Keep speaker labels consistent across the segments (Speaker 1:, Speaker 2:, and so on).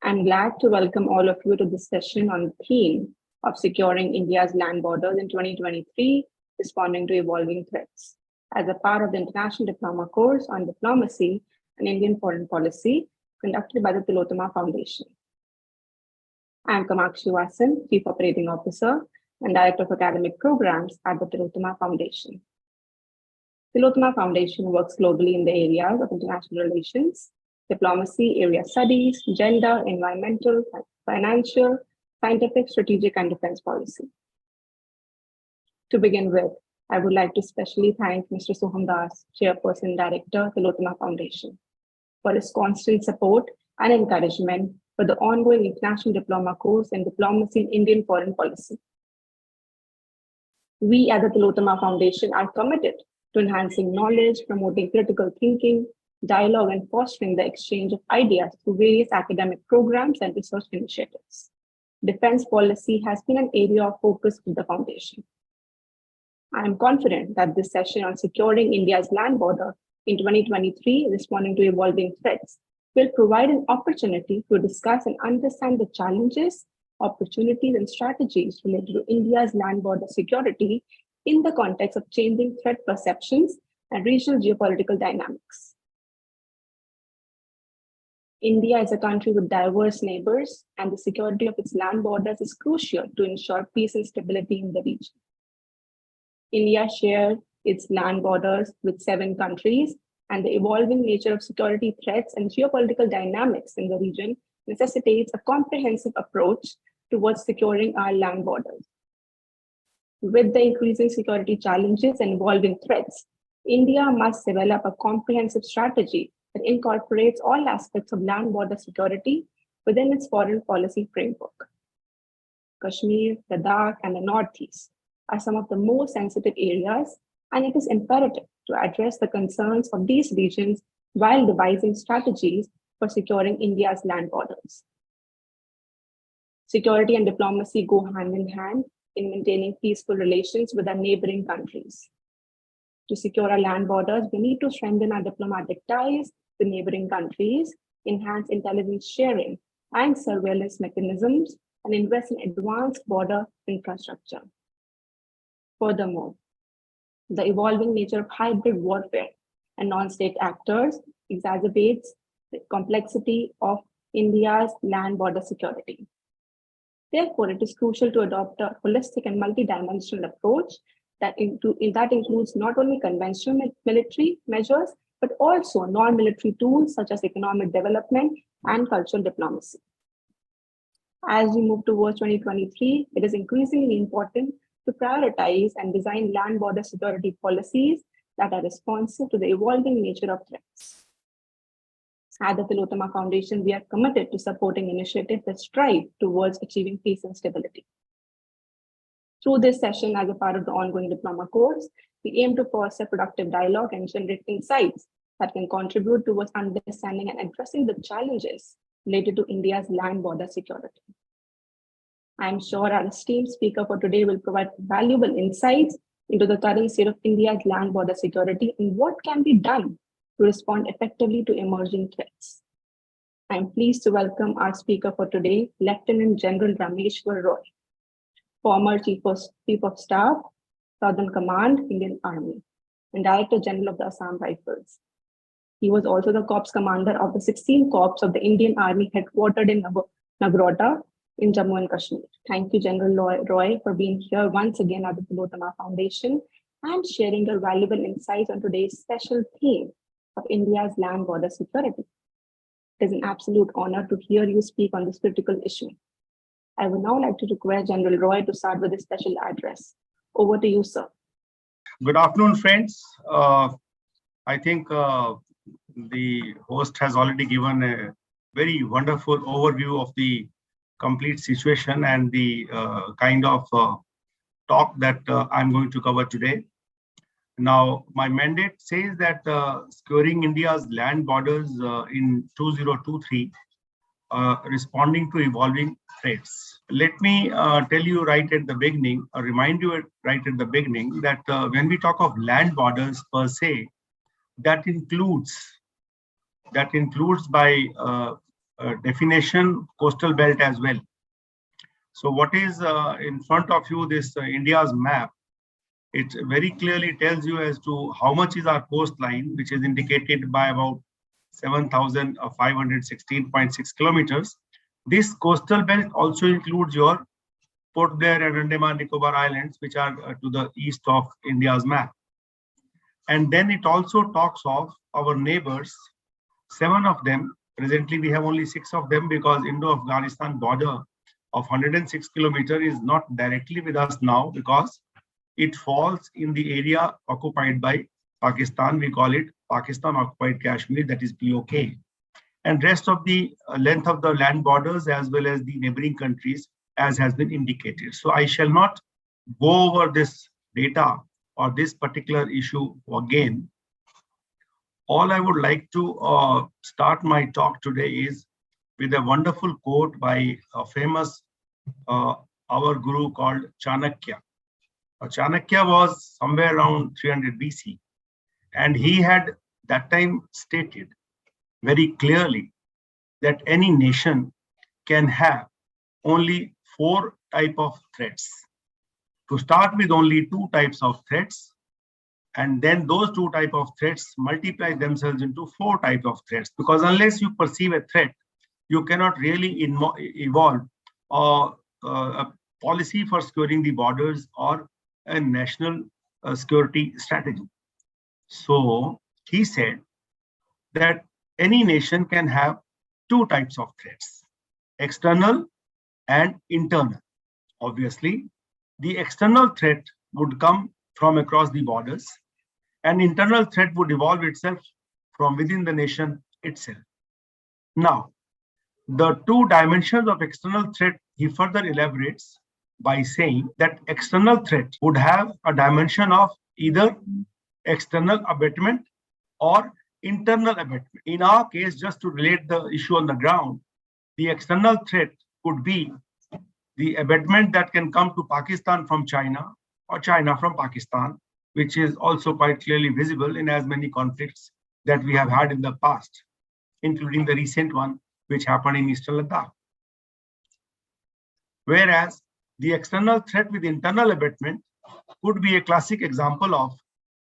Speaker 1: I'm glad to welcome all of you to this session on the theme of securing India's land borders in 2023, responding to evolving threats, as a part of the International Diploma course on Diplomacy and Indian Foreign Policy conducted by the Tillotoma Foundation. I'm Kamakshi Wason, Chief Operating Officer and Director of Academic Programs at the Tillotoma Foundation. Tillotoma Foundation works globally in the areas of international relations, diplomacy, area studies, gender, environmental, financial, scientific, strategic, and defense policy. To begin with, I would like to specially thank Mr. Soham Das, Chairperson Director, Tillotoma Foundation, for his constant support and encouragement for the ongoing International Diploma course in Diplomacy in Indian Foreign Policy. We at the Tillotoma Foundation are committed to enhancing knowledge, promoting critical thinking, dialogue, and fostering the exchange of ideas through various academic programs and research initiatives. Defense policy has been an area of focus with the Foundation. I am confident that this session on securing India's land border in 2023, responding to evolving threats, will provide an opportunity to discuss and understand the challenges, opportunities, and strategies related to India's land border security in the context of changing threat perceptions and regional geopolitical dynamics. India is a country with diverse neighbors, and the security of its land borders is crucial to ensure peace and stability in the region. India shares its land borders with 7 countries, and the evolving nature of security threats and geopolitical dynamics in the region necessitates a comprehensive approach towards securing our land borders. With the increasing security challenges and evolving threats, India must develop a comprehensive strategy that incorporates all aspects of land border security within its foreign policy framework. Kashmir, Ladakh, and the Northeast are some of the most sensitive areas, and it is imperative to address the concerns of these regions while devising strategies for securing India's land borders. Security and diplomacy go hand in hand in maintaining peaceful relations with our neighboring countries. To secure our land borders, we need to strengthen our diplomatic ties with neighboring countries, enhance intelligence sharing and surveillance mechanisms, and invest in advanced border infrastructure. Furthermore, the evolving nature of hybrid warfare and non-state actors exacerbates the complexity of India's land border security. Therefore, it is crucial to adopt a holistic and multidimensional approach that includes not only conventional military measures, but also non-military tools such as economic development and cultural diplomacy. As we move towards 2023, it is increasingly important to prioritize and design land border security policies that are responsive to the evolving nature of threats. At the Tillotoma Foundation, we are committed to supporting initiatives that strive towards achieving peace and stability. Through this session, as a part of the ongoing diploma course, we aim to foster productive dialogue and generate insights that can contribute towards understanding and addressing the challenges related to India's land border security. I am sure our esteemed speaker for today will provide valuable insights into the current state of India's land border security and what can be done to respond effectively to emerging threats. I am pleased to welcome our speaker for today, Lieutenant General Rameshwar Roy, former Chief of Staff, Southern Command, Indian Army, and Director General of the Assam Rifles. He was also the Corps Commander of the 16th Corps of the Indian Army headquartered in Nagrota in Jammu and Kashmir. Thank you, General Roy, for being here once again at the Tillotoma Foundation and sharing your valuable insights on today's special theme of India's land border security. It is an absolute honor to hear you speak on this critical issue. I would now like to request General Roy to start with his special address. Over to you, sir.
Speaker 2: Good afternoon, friends. I think the host has already given a very wonderful overview of the complete situation and the kind of talk that I'm going to cover today. Now, my mandate says that securing India's land borders in 2023, responding to evolving threats. Let me tell you right at the beginning, or remind you right at the beginning that when we talk of land borders per se, that includes by definition coastal belt as well. So what is in front of you, this India's map, it very clearly tells you as to how much is our coastline, which is indicated by about 7,516.6 kilometers. This coastal belt also includes your Port Blair and Andaman Nicobar Islands, which are to the east of India's map. And then it also talks of our neighbors, 7 of them. Presently, we have only 6 of them because Indo-Afghanistan border of 106 kilometers is not directly with us now because it falls in the area occupied by Pakistan. We call it Pakistan occupied Kashmir, that is POK. And rest of the length of the land borders as well as the neighboring countries as has been indicated. So I shall not go over this data or this particular issue again. All I would like to start my talk today is with a wonderful quote by a famous our guru called Chanakya. Chanakya was somewhere around 300 BC, and he had that time stated very clearly that any nation can have only 4 types of threats. To start with only 2 types of threats, and then those 2 types of threats multiply themselves into 4 types of threats, because unless you perceive a threat, you cannot really evolve a policy for securing the borders or a national security strategy. So he said that any nation can have 2 types of threats, external and internal. Obviously, the external threat would come from across the borders, and internal threat would evolve itself from within the nation itself. Now, the 2 dimensions of external threat, he further elaborates by saying that external threat would have a dimension of either external abatement or internal abatement. In our case, just to relate the issue on the ground, the external threat could be the abatement that can come to Pakistan from China or China from Pakistan, which is also quite clearly visible in as many conflicts that we have had in the past, including the recent one which happened in Eastern Ladakh. Whereas the external threat with internal abatement could be a classic example of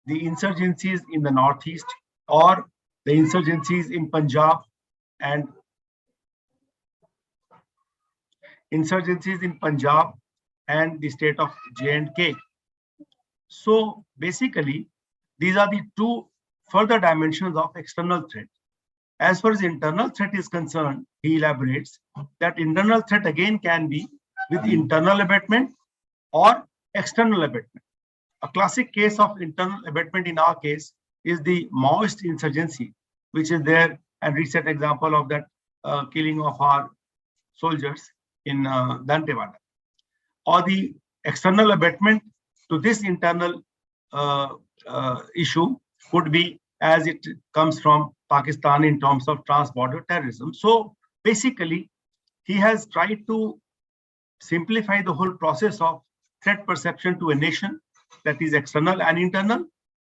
Speaker 2: the insurgencies in the northeast or the insurgencies in Punjab and the state of J&K. So basically, these are the 2 further dimensions of external threat. As far as internal threat is concerned, he elaborates that internal threat again can be with internal abatement or external abatement. A classic case of internal abatement in our case is the Maoist insurgency, which is there, and recent example of that killing of our soldiers in Dantewada. Or the external abatement to this internal issue could be as it comes from Pakistan in terms of transborder terrorism. So basically, he has tried to simplify the whole process of threat perception to a nation, that is external and internal,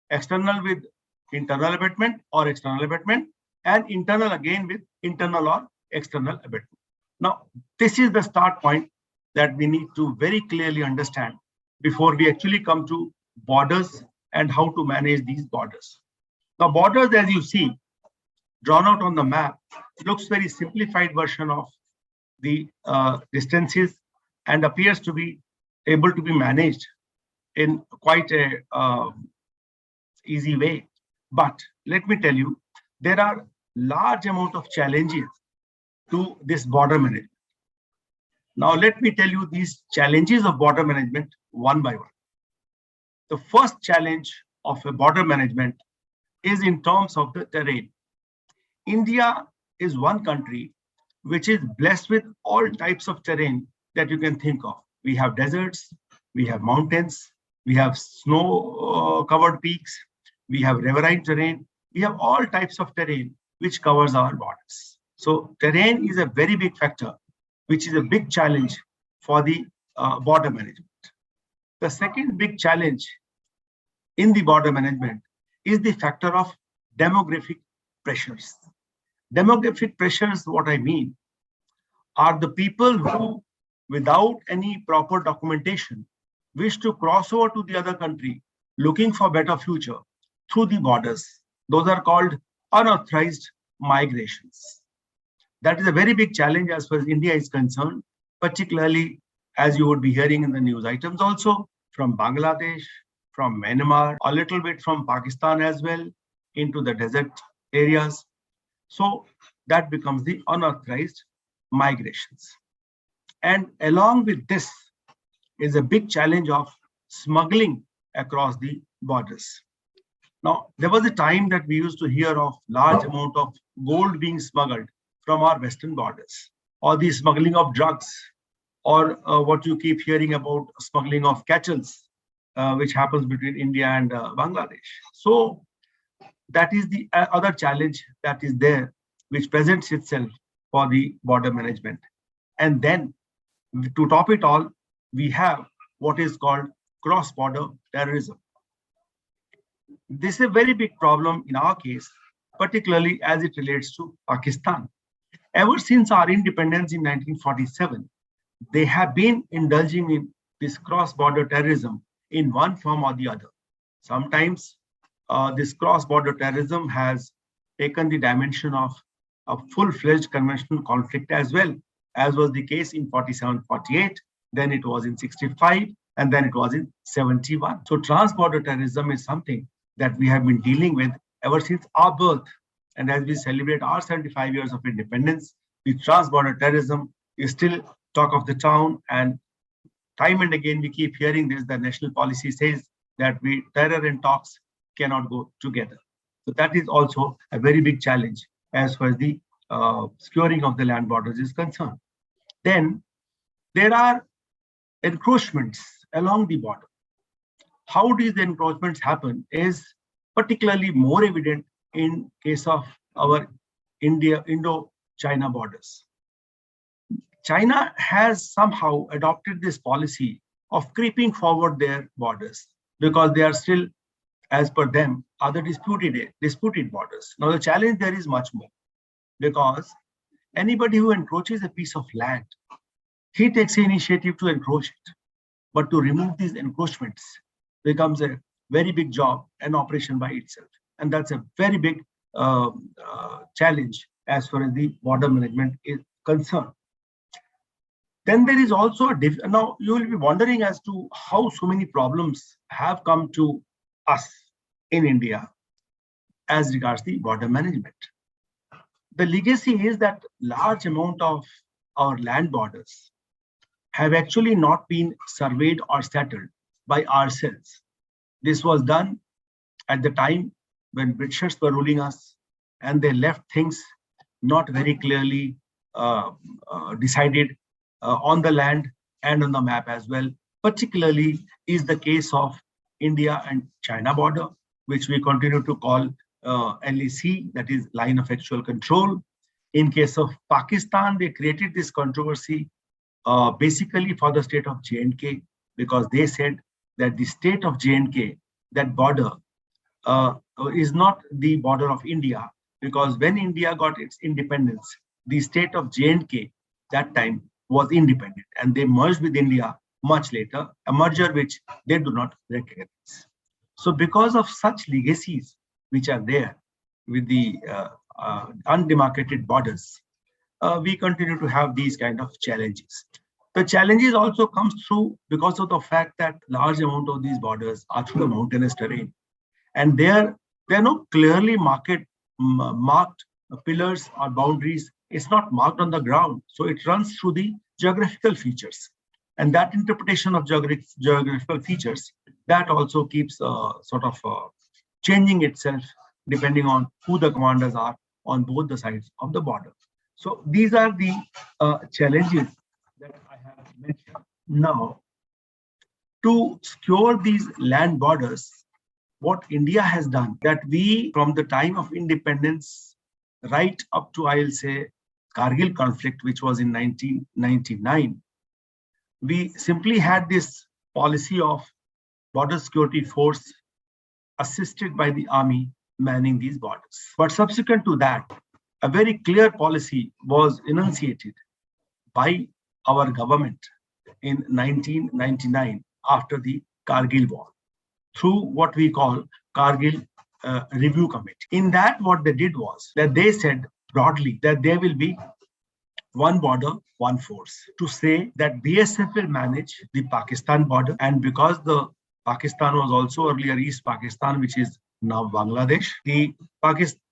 Speaker 2: external with internal abatement or external abatement, and internal again with internal or external abatement. Now, this is the start point that we need to very clearly understand before we actually come to borders and how to manage these borders. The borders, as you see, drawn out on the map, looks very simplified version of the distances and appears to be able to be managed in quite a easy way. But let me tell you, there are large amount of challenges to this border management. Now, let me tell you these challenges of border management one by one. The first challenge of a border management is in terms of the terrain. India is one country which is blessed with all types of terrain that you can think of. We have deserts, we have mountains, we have snow-covered peaks, we have riverine terrain, we have all types of terrain which covers our borders. So terrain is a very big factor, which is a big challenge for the border management. The second big challenge in the border management is the factor of demographic pressures. Demographic pressures, what I mean, are the people who, without any proper documentation, wish to cross over to the other country, looking for better future through the borders. Those are called unauthorized migrations. That is a very big challenge as far as India is concerned, particularly as you would be hearing in the news items also from Bangladesh, from Myanmar, a little bit from Pakistan as well, into the desert areas. So that becomes the unauthorized migrations. And along with this is a big challenge of smuggling across the borders. Now, there was a time that we used to hear of large amount of gold being smuggled from our western borders, or the smuggling of drugs, or what you keep hearing about smuggling of cattle, which happens between India and Bangladesh. So that is the other challenge that is there, which presents itself for the border management. And then to top it all, we have what is called cross-border terrorism. This is a very big problem in our case, particularly as it relates to Pakistan. Ever since our independence in 1947, they have been indulging in this cross-border terrorism in one form or the other. Sometimes this cross-border terrorism has taken the dimension of a full-fledged conventional conflict as well, as was the case in 47-48, then it was in 65, and then it was in 71. So transborder terrorism is something that we have been dealing with ever since our birth. And as we celebrate our 75 years of independence, the transborder terrorism is still talk of the town. And time and again, we keep hearing this, the national policy says that terror and talks cannot go together. So that is also a very big challenge as far as the securing of the land borders is concerned. Then there are encroachments along the border. How these encroachments happen is particularly more evident in case of our Indo-China borders. China has somehow adopted this policy of creeping forward their borders because they are still, as per them, are the disputed borders. Now the challenge there is much more, because anybody who encroaches a piece of land, he takes the initiative to encroach it. But to remove these encroachments becomes a very big job, an operation by itself. And that's a very big challenge as far as the border management is concerned. Then there is also now you will be wondering as to how so many problems have come to us in India as regards the border management. The legacy is that large amount of our land borders have actually not been surveyed or settled by ourselves. This was done at the time when Britishers were ruling us, and they left things not very clearly decided on the land and on the map as well. Particularly is the case of India and China border, which we continue to call LAC, that is line of actual control. In case of Pakistan, they created this controversy basically for the state of J&K, because they said that the state of J&K, that border, is not the border of India, because when India got its independence, the state of J&K that time was independent, and they merged with India much later, a merger which they do not recognize. So because of such legacies which are there with the undemarcated borders, we continue to have these kind of challenges. The challenges also comes through because of the fact that large amount of these borders are through the mountainous terrain, and there are no clearly marked pillars or boundaries. It's not marked on the ground, so it runs through the geographical features, and that interpretation of geographical features, that also keeps changing itself depending on who the commanders are on both the sides of the border. So these are the challenges that I have mentioned. Now, to secure these land borders, what India has done, that we, from the time of independence right up to, I'll say, Kargil conflict, which was in 1999, we simply had this policy of border security force assisted by the army manning these borders. But subsequent to that, a very clear policy was enunciated by our government in 1999 after the Kargil war through what we call Kargil Review Committee. In that, what they did was that they said broadly that there will be one border, one force, to say that BSF will manage the Pakistan border. And because the Pakistan was also earlier East Pakistan, which is now Bangladesh, the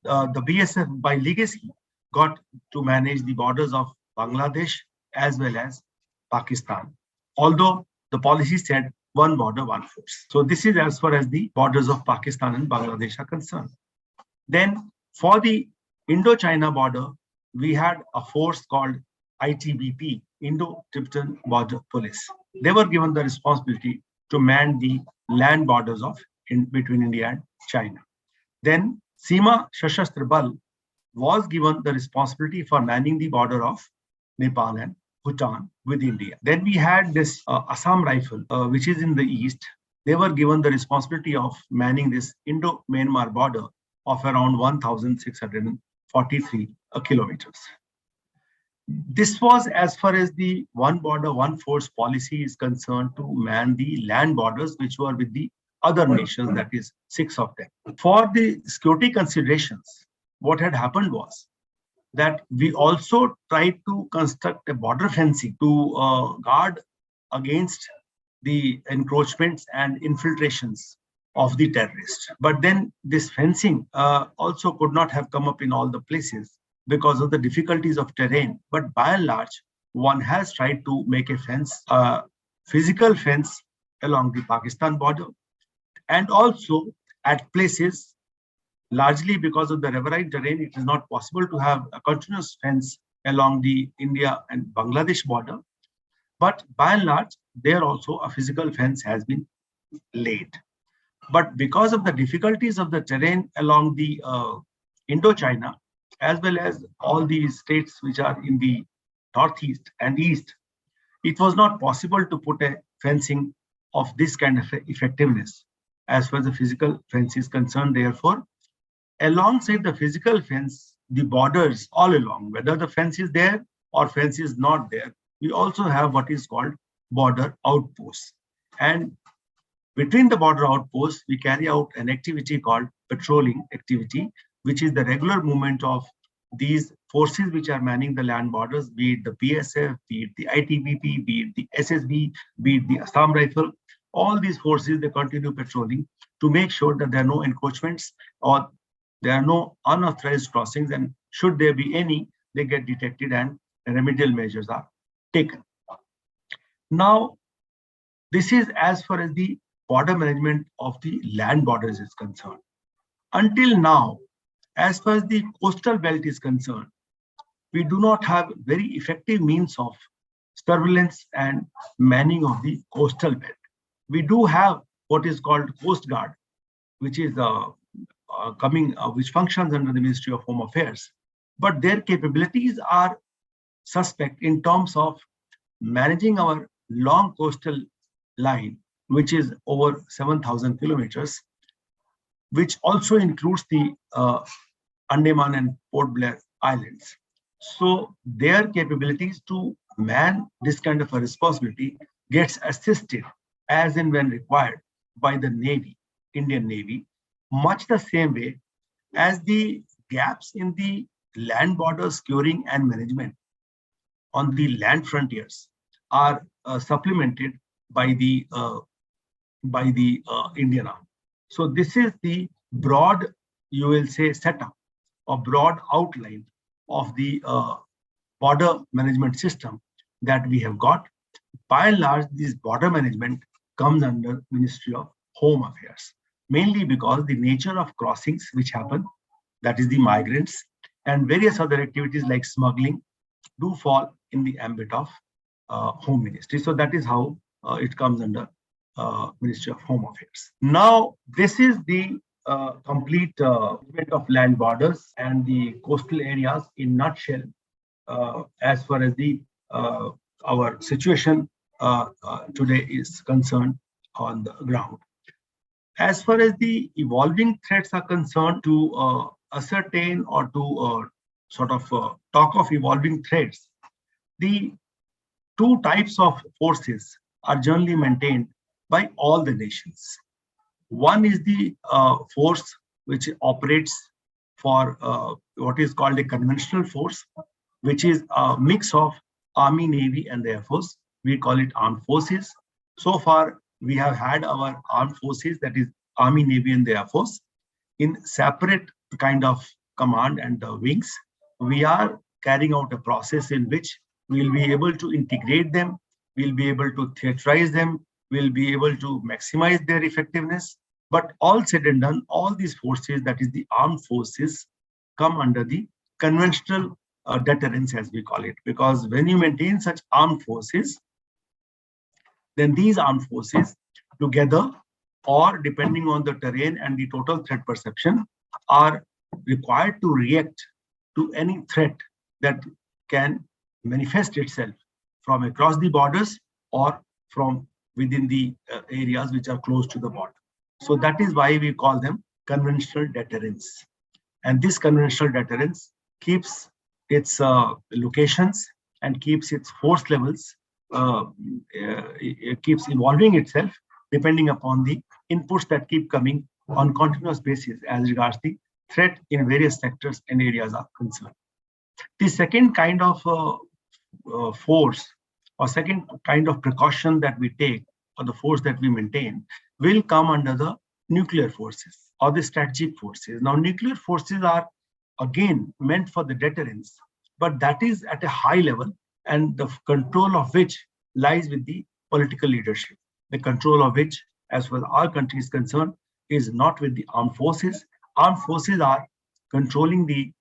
Speaker 2: BSF by legacy got to manage the borders of Bangladesh as well as Pakistan. Although the policy said one border, one force. So this is as far as the borders of Pakistan and Bangladesh are concerned. Then for the Indo-China border, we had a force called ITBP, Indo-Tibetan Border Police. They were given the responsibility to man the land borders between India and China. Then Seema Sashastra Bal was given the responsibility for manning the border of Nepal and Bhutan with India. Then we had this Assam Rifle, which is in the east. They were given the responsibility of manning this Indo-Myanmar border of around 1,643 kilometers. This was as far as the one border, one force policy is concerned to man the land borders, which were with the other nations, that is 6 of them. For the security considerations, what had happened was that we also tried to construct a border fencing to guard against the encroachments and infiltrations of the terrorists. But then this fencing also could not have come up in all the places because of the difficulties of terrain. But by and large, one has tried to make a fence, physical fence along the Pakistan border, and also at places, largely because of the riverine terrain, it is not possible to have a continuous fence along the India and Bangladesh border. But by and large, there also a physical fence has been laid. But because of the difficulties of the terrain along the Indo-China, as well as all these states which are in the northeast and east, it was not possible to put a fencing of this kind of effectiveness as far as the physical fence is concerned. Therefore, alongside the physical fence, the borders all along, whether the fence is there or fence is not there, we also have what is called border outposts. And between the border outposts, we carry out an activity called patrolling activity, which is the regular movement of these forces which are manning the land borders, be it the BSF, be it the ITBP, be it the SSB, be it the Assam Rifle. All these forces, they continue patrolling to make sure that there are no encroachments or there are no unauthorized crossings, and should there be any, they get detected and remedial measures are taken. Now, this is as far as the border management of the land borders is concerned. Until now, as far as the coastal belt is concerned, we do not have very effective means of surveillance and manning of the coastal belt. We do have what is called Coast Guard, which is which functions under the Ministry of Home Affairs, but their capabilities are suspect in terms of managing our long coastal line, which is over 7,000 kilometers, which also includes the Andaman and Port Blair Islands. So their capabilities to man this kind of a responsibility gets assisted as and when required by the Navy, Indian Navy, much the same way as the gaps in the land border securing and management on the land frontiers are supplemented by the Indian Army. So this is the broad, you will say, setup or broad outline of the border management system that we have got. By and large, this border management comes under Ministry of Home Affairs, mainly because the nature of crossings which happen, that is the migrants, and various other activities like smuggling do fall in the ambit of Home Ministry. So that is how it comes under Ministry of Home Affairs. Now, this is the complete management of land borders and the coastal areas in nutshell, as far as the our situation today is concerned on the ground. As far as the evolving threats are concerned, to ascertain or to talk of evolving threats, the two types of forces are generally maintained by all the nations. One is the force which operates for what is called a conventional force, which is a mix of Army, Navy, and the Air Force. We call it armed forces. So far, we have had our armed forces, that is Army, Navy, and the Air Force, in separate kind of command and wings. We are carrying out a process in which we'll be able to integrate them, we'll be able to theatrize them, we'll be able to maximize their effectiveness. But all said and done, all these forces, that is the armed forces, come under the conventional deterrence, as we call it, because when you maintain such armed forces, then these armed forces together, or depending on the terrain and the total threat perception, are required to react to any threat that can manifest itself from across the borders or from within the areas which are close to the border. So that is why we call them conventional deterrence. And this conventional deterrence keeps its locations and keeps its force levels, it keeps evolving itself depending upon the inputs that keep coming on continuous basis as regards the threat in various sectors and areas are concerned. The second kind of force or second kind of precaution that we take, or the force that we maintain, will come under the nuclear forces or the strategic forces. Now, nuclear forces are again meant for the deterrence, but that is at a high level, and the control of which lies with the political leadership. The control of which, as far as our country is concerned, is not with the armed forces. Armed forces are controlling the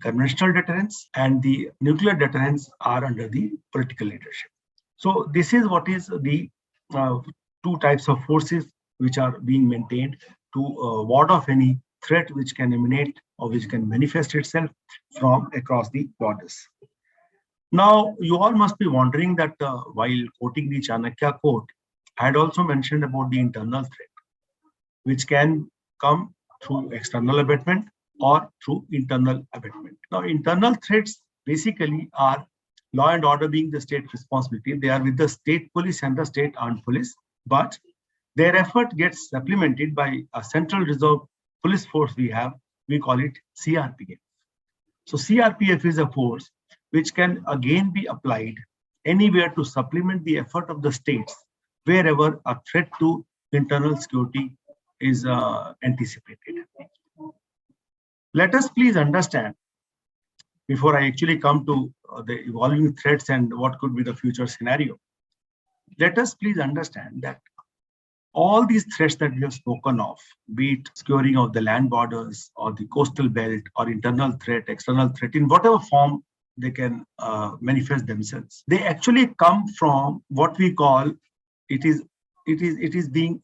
Speaker 2: conventional deterrence, and the nuclear deterrence are under the political leadership. So this is what is the two types of forces which are being maintained to ward off any threat which can emanate or which can manifest itself from across the borders. Now, you all must be wondering that while quoting the Chanakya quote, I had also mentioned about the internal threat, which can come through external abatement or through internal abatement. Now, internal threats basically are law and order being the state responsibility. They are with the state police and the state armed police, but their effort gets supplemented by a central reserve police force we have. We call it CRPF. So CRPF is a force which can again be applied anywhere to supplement the effort of the states wherever a threat to internal security is anticipated. Let us please understand, before I actually come to the evolving threats and what could be the future scenario, let us please understand that all these threats that we have spoken of, be it securing of the land borders or the coastal belt or internal threat, external threat, in whatever form they can manifest themselves, they actually come from what we call it is being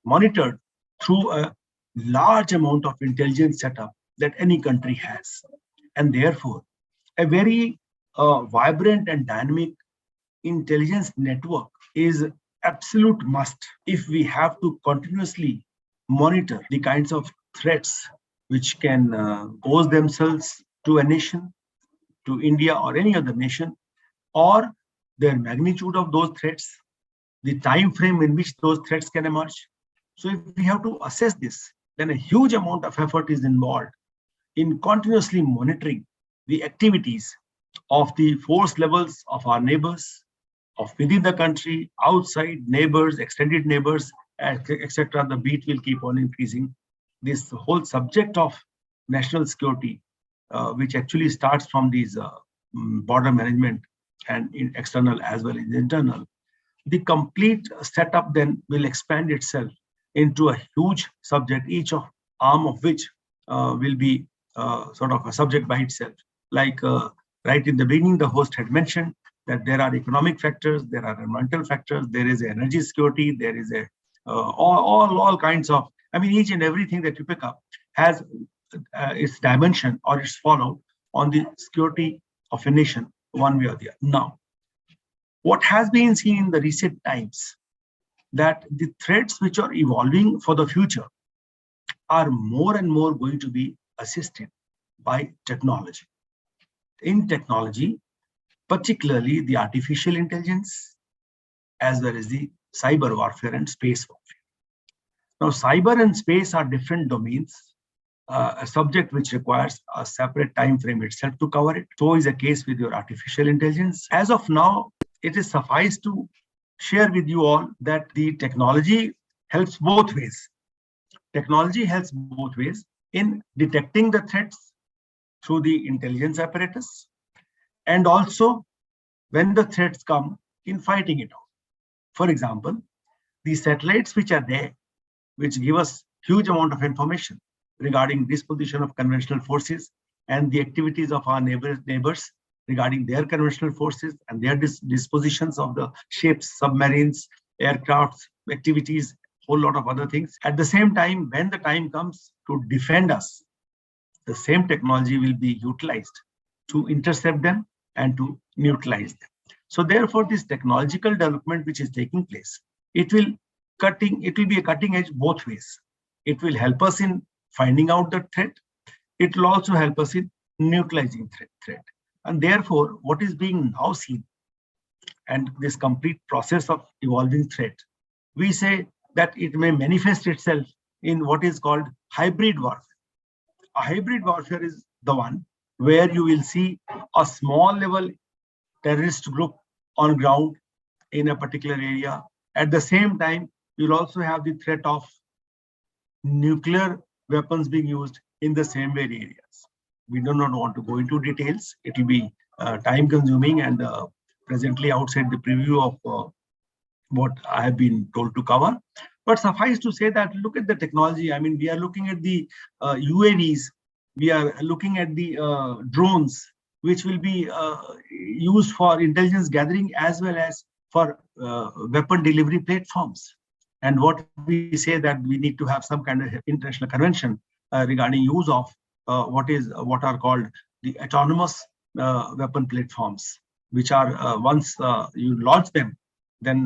Speaker 2: monitored through a large amount of intelligence setup that any country has, and therefore a very vibrant and dynamic intelligence network is absolute must if we have to continuously monitor the kinds of threats which can pose themselves to a nation, to India or any other nation, or their magnitude of those threats, the time frame in which those threats can emerge. So if we have to assess this, then a huge amount of effort is involved in continuously monitoring the activities of the force levels of our neighbors, of within the country, outside, neighbors, extended neighbors, etc. The beat will keep on increasing. This whole subject of national security, which actually starts from these border management and in external as well as internal, the complete setup then will expand itself into a huge subject, each of arm of which will be sort of a subject by itself. Like right in the beginning, the host had mentioned that there are economic factors, there are environmental factors, there is energy security, there is a all kinds of, I mean, each and everything that you pick up has its dimension or its follow on the security of a nation, one way or the other. Now, what has been seen in the recent times, that the threats which are evolving for the future are more and more going to be assisted by technology. In technology, particularly the artificial intelligence, as well as the cyber warfare and space warfare. Now, cyber and space are different domains, a subject which requires a separate time frame itself to cover it. So is the case with your artificial intelligence. As of now, it is suffice to share with you all that the technology helps both ways. Technology helps both ways in detecting the threats through the intelligence apparatus, and also when the threats come, in fighting it out. For example, the satellites which are there, which give us huge amount of information regarding disposition of conventional forces and the activities of our neighbors regarding their conventional forces and their dispositions of the ships, submarines, aircrafts, activities, whole lot of other things. At the same time, when the time comes to defend us, the same technology will be utilized to intercept them and to neutralize them. So therefore, this technological development which is taking place, it will be a cutting edge both ways. It will help us in finding out the threat. It will also help us in neutralizing threat. And therefore, what is being now seen and this complete process of evolving threat, we say that it may manifest itself in what is called hybrid warfare. A hybrid warfare is the one where you will see a small level terrorist group on ground in a particular area. At the same time, you'll also have the threat of nuclear weapons being used in the same way areas. We do not want to go into details. It will be time consuming and presently outside the preview of what I have been told to cover. But suffice to say that look at the technology. I mean, we are looking at the UAVs. We are looking at the drones, which will be used for intelligence gathering as well as for weapon delivery platforms. And what we say that we need to have some kind of international convention regarding use of what are called the autonomous weapon platforms, which are once you launch them, then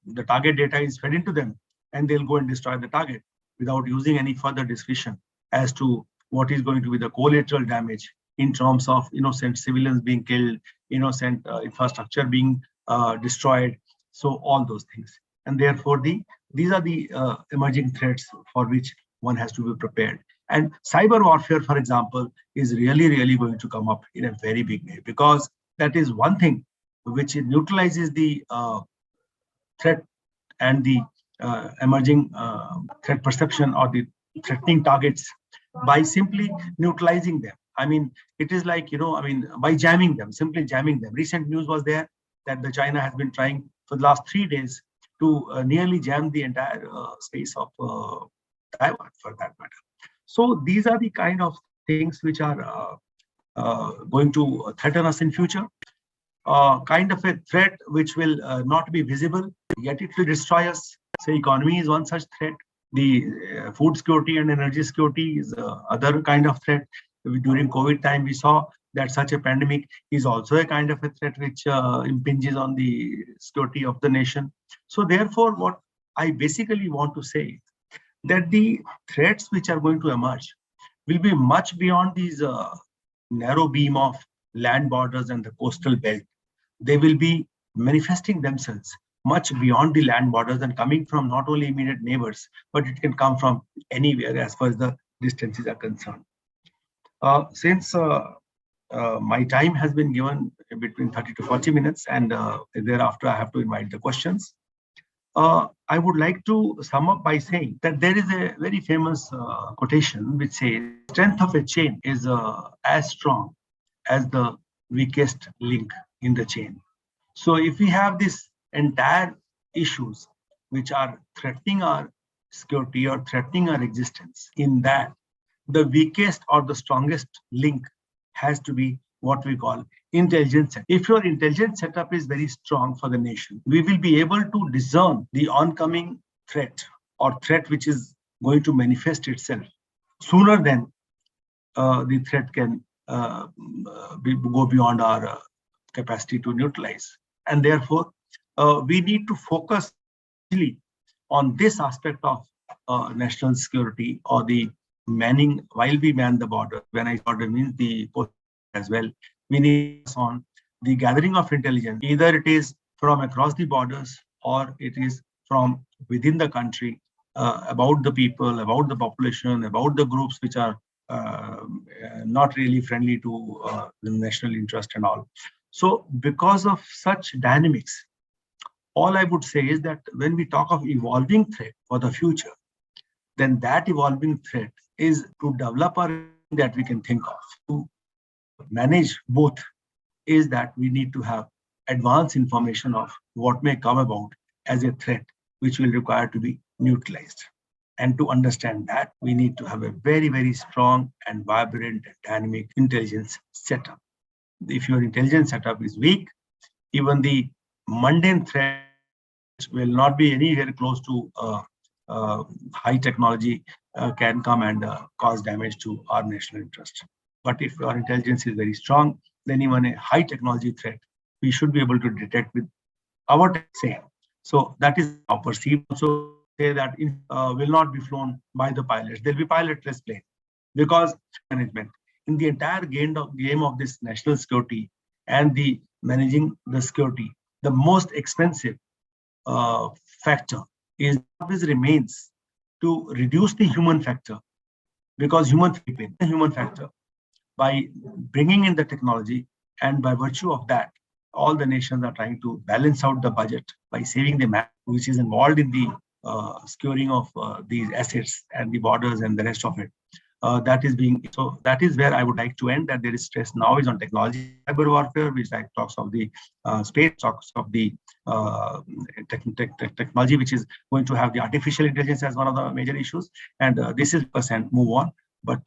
Speaker 2: the target data is fed into them and they'll go and destroy the target without using any further discretion as to what is going to be the collateral damage in terms of innocent civilians being killed, innocent infrastructure being destroyed. So all those things. And therefore, these are the emerging threats for which one has to be prepared. And cyber warfare, for example, is really going to come up in a very big way, because that is one thing which neutralizes the threat and the emerging threat perception or the threatening targets by simply neutralizing them. I mean, it is like, by jamming them, simply jamming them. Recent news was there that the China has been trying for the last 3 days to nearly jam the entire space of Taiwan, for that matter. So these are the kind of things which are going to threaten us in future. Kind of a threat which will not be visible, yet it will destroy us. Say economy is one such threat. The food security and energy security is other kind of threat. During COVID time, we saw that such a pandemic is also a kind of a threat which impinges on the security of the nation. So therefore, what I basically want to say that the threats which are going to emerge will be much beyond these narrow beam of land borders and the coastal belt. They will be manifesting themselves much beyond the land borders and coming from not only immediate neighbors, but it can come from anywhere as far as the distances are concerned. Since my time has been given between 30 to 40 minutes, and thereafter I have to invite the questions. I would like to sum up by saying that there is a very famous quotation which says, strength of a chain is as strong as the weakest link in the chain. So if we have this entire issues which are threatening our security or threatening our existence, in that the weakest or the strongest link has to be what we call intelligence. If your intelligence setup is very strong for the nation, we will be able to discern the oncoming threat or threat which is going to manifest itself sooner than the threat can go beyond our capacity to neutralize. And therefore, we need to focus on this aspect of national security or the manning while we man the border. When I border means the post as well. We need on the gathering of intelligence. Either it is from across the borders or it is from within the country about the people, about the population, about the groups which are not really friendly to the national interest and all. So because of such dynamics, all I would say is that when we talk of evolving threat for the future, then that evolving threat is to develop our that we can think of to manage both is that we need to have advanced information of what may come about as a threat which will require to be neutralized. And to understand that, we need to have a very, very strong and vibrant and dynamic intelligence setup. If your intelligence setup is weak, even the mundane threat will not be anywhere close to high technology can come and cause damage to our national interest. But if our intelligence is very strong, then even a high technology threat, we should be able to detect with our same. So that is how perceived. So say that will not be flown by the pilots. There'll be pilotless plane because management in the entire game of this national security and the managing the security, the most expensive factor is always remains to reduce the human factor, because human factor by bringing in the technology, and by virtue of that all the nations are trying to balance out the budget by saving the man which is involved in the securing of these assets and the borders and the rest of it. That is being so. That is where I would like to end. That there is stress now is on technology, cyber warfare, which like talks of the space, talks of the technology, which is going to have the artificial intelligence as one of the major issues. And this is % move on. But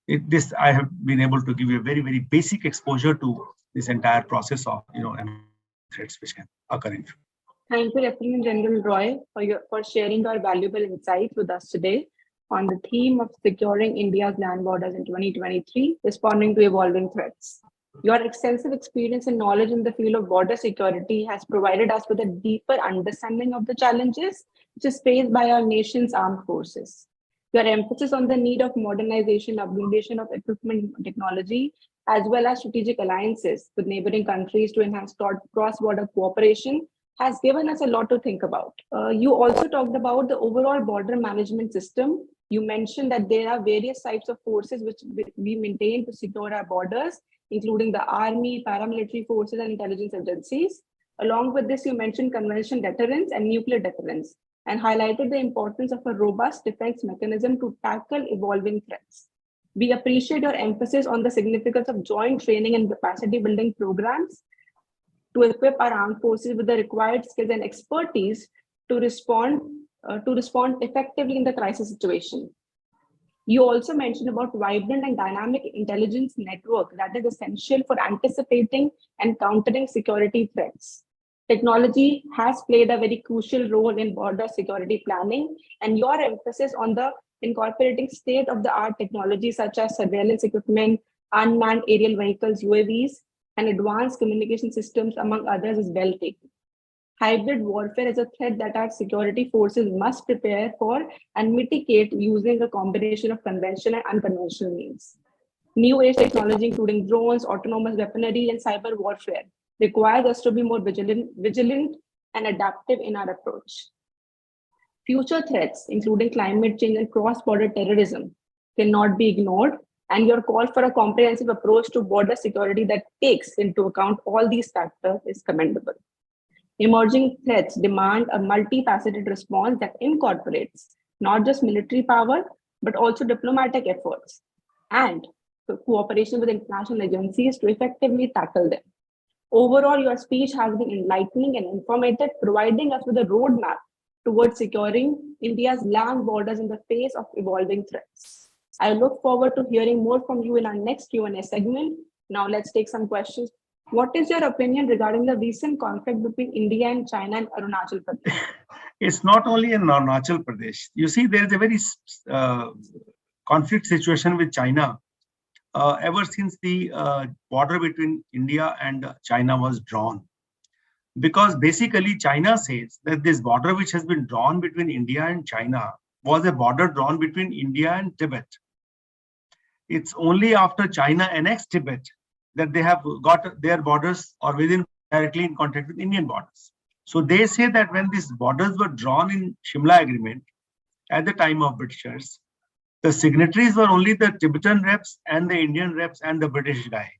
Speaker 2: this I have been able to give you a very, very basic exposure to this entire process of threats which can occur in future.
Speaker 1: Thank you, Lieutenant General Roy, for sharing your valuable insights with us today on the theme of securing India's land borders in 2023, responding to evolving threats. Your extensive experience and knowledge in the field of border security has provided us with a deeper understanding of the challenges which is faced by our nation's armed forces. Your emphasis on the need of modernization, upgradation of equipment and technology, as well as strategic alliances with neighboring countries to enhance cross-border cooperation has given us a lot to think about. You also talked about the overall border management system. You mentioned that there are various types of forces which we maintain to secure our borders, including the army, paramilitary forces, and intelligence agencies. Along with this, you mentioned conventional deterrence and nuclear deterrence, and highlighted the importance of a robust defense mechanism to tackle evolving threats. We appreciate your emphasis on the significance of joint training and capacity building programs to equip our armed forces with the required skills and expertise to respond effectively in the crisis situation. You also mentioned about vibrant and dynamic intelligence network that is essential for anticipating and countering security threats. Technology has played a very crucial role in border security planning, and your emphasis on the incorporating state-of-the-art technology such as surveillance equipment, unmanned aerial vehicles, UAVs, and advanced communication systems, among others, is well taken. Hybrid warfare is a threat that our security forces must prepare for and mitigate using a combination of conventional and unconventional means. New age technology, including drones, autonomous weaponry, and cyber warfare, requires us to be more vigilant and adaptive in our approach. Future threats, including climate change and cross-border terrorism, cannot be ignored, and your call for a comprehensive approach to border security that takes into account all these factors is commendable. Emerging threats demand a multifaceted response that incorporates not just military power, but also diplomatic efforts and cooperation with international agencies to effectively tackle them. Overall, your speech has been enlightening and informative, providing us with a roadmap towards securing India's land borders in the face of evolving threats. I look forward to hearing more from you in our next Q&A segment. Now let's take some questions. What is your opinion regarding the recent conflict between India and China and Arunachal Pradesh?
Speaker 2: It's not only in Arunachal Pradesh. You see, there is a very conflict situation with China ever since the border between India and China was drawn. Because basically China says that this border which has been drawn between India and China was a border drawn between India and Tibet. It's only after China annexed Tibet that they have got their borders or within directly in contact with Indian borders. So they say that when these borders were drawn in Shimla Agreement at the time of Britishers, the signatories were only the Tibetan reps and the Indian reps and the British guy.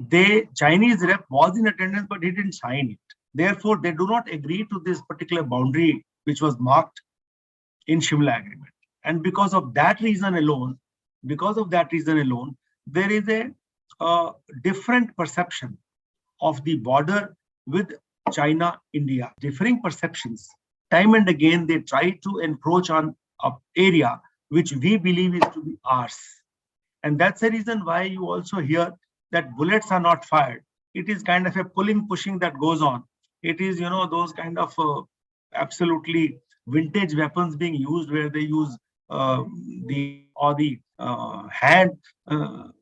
Speaker 2: The Chinese rep was in attendance, but he didn't sign it. Therefore, they do not agree to this particular boundary which was marked in Shimla Agreement. And because of that reason alone, there is a different perception of the border with China, India, differing perceptions. Time and again, they try to encroach on an area which we believe is to be ours. And that's the reason why you also hear that bullets are not fired. It is kind of a pulling, pushing that goes on. It is, those kind of absolutely vintage weapons being used where they use the hand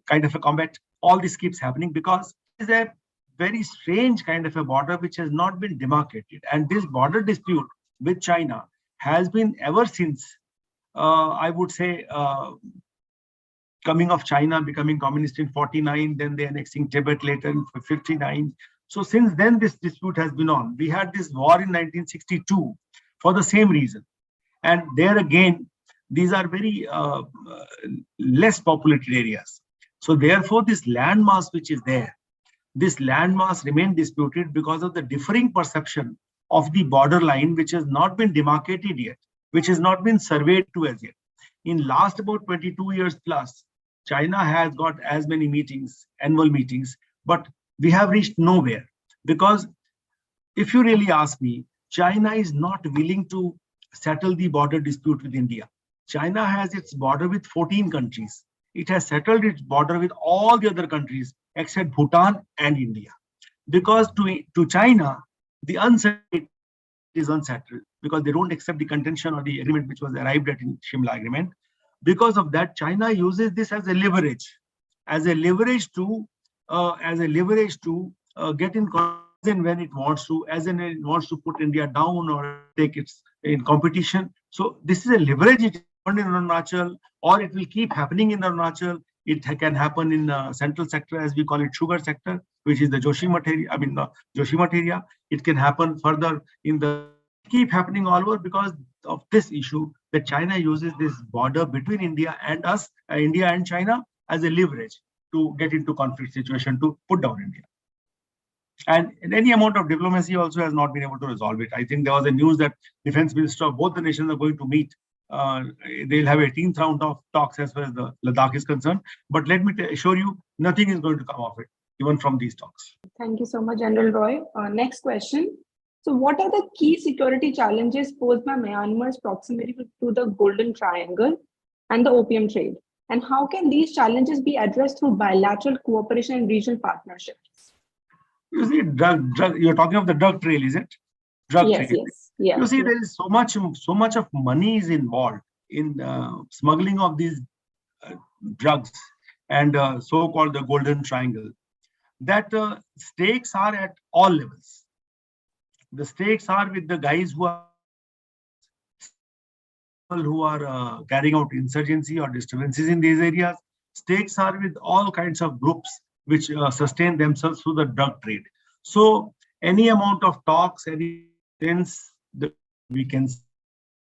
Speaker 2: kind of a combat. All this keeps happening because it is a very strange kind of a border which has not been demarcated. And this border dispute with China has been ever since, I would say, coming of China, becoming communist in 49, then they annexing Tibet later in 59. So since then, this dispute has been on. We had this war in 1962 for the same reason. And there again, these are very less populated areas. So therefore, this landmass which is there, this landmass remained disputed because of the differing perception of the borderline, which has not been demarcated yet, which has not been surveyed to as yet. In last about 22 years plus, China has got as many meetings, annual meetings, but we have reached nowhere. Because if you really ask me, China is not willing to settle the border dispute with India. China has its border with 14 countries. It has settled its border with all the other countries except Bhutan and India. Because to China, the uncertainty is unsettled because they don't accept the contention or the agreement which was arrived at in Shimla Agreement. Because of that, China uses this as a leverage to get in when it wants to, as in it wants to put India down or take it in competition. So this is a leverage. It happened in Arunachal, or it will keep happening in Arunachal. It can happen in the central sector, as we call it, sugar sector, which is the Joshimath area. The Joshimath area. It can happen further in the keep happening all over because of this issue that China uses this border between India and us, India and China, as a leverage to get into conflict situation to put down India. And any amount of diplomacy also has not been able to resolve it. I think there was a news that defense minister of both the nations are going to meet. They'll have 18th round of talks as far as the Ladakh is concerned. But let me assure you, nothing is going to come of it, even from these talks.
Speaker 1: Thank you so much, General Roy. Next question. So what are the key security challenges posed by Myanmar's proximity to the Golden Triangle and the opium trade? And how can these challenges be addressed through bilateral cooperation and regional partnerships?
Speaker 2: You see, you're talking of the drug trail, is it? Drug
Speaker 1: trade. Yes.
Speaker 2: You see, there is so much of money is involved in smuggling of these drugs and so-called the Golden Triangle, that stakes are at all levels. The stakes are with the guys who are carrying out insurgency or disturbances in these areas. Stakes are with all kinds of groups which sustain themselves through the drug trade. So any amount of talks, any sense that we can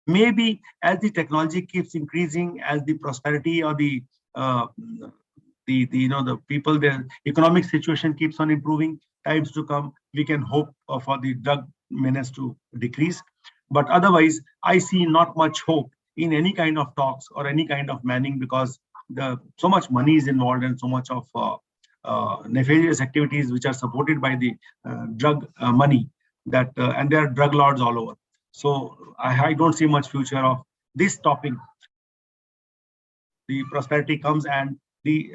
Speaker 2: maybe as the technology keeps increasing, as the prosperity or the people, their economic situation keeps on improving, times to come, we can hope for the drug menace to decrease. But otherwise, I see not much hope in any kind of talks or any kind of manning because so much money is involved and so much of nefarious activities which are supported by the drug money that and there are drug lords all over. So I don't see much future of this topic. The prosperity comes and the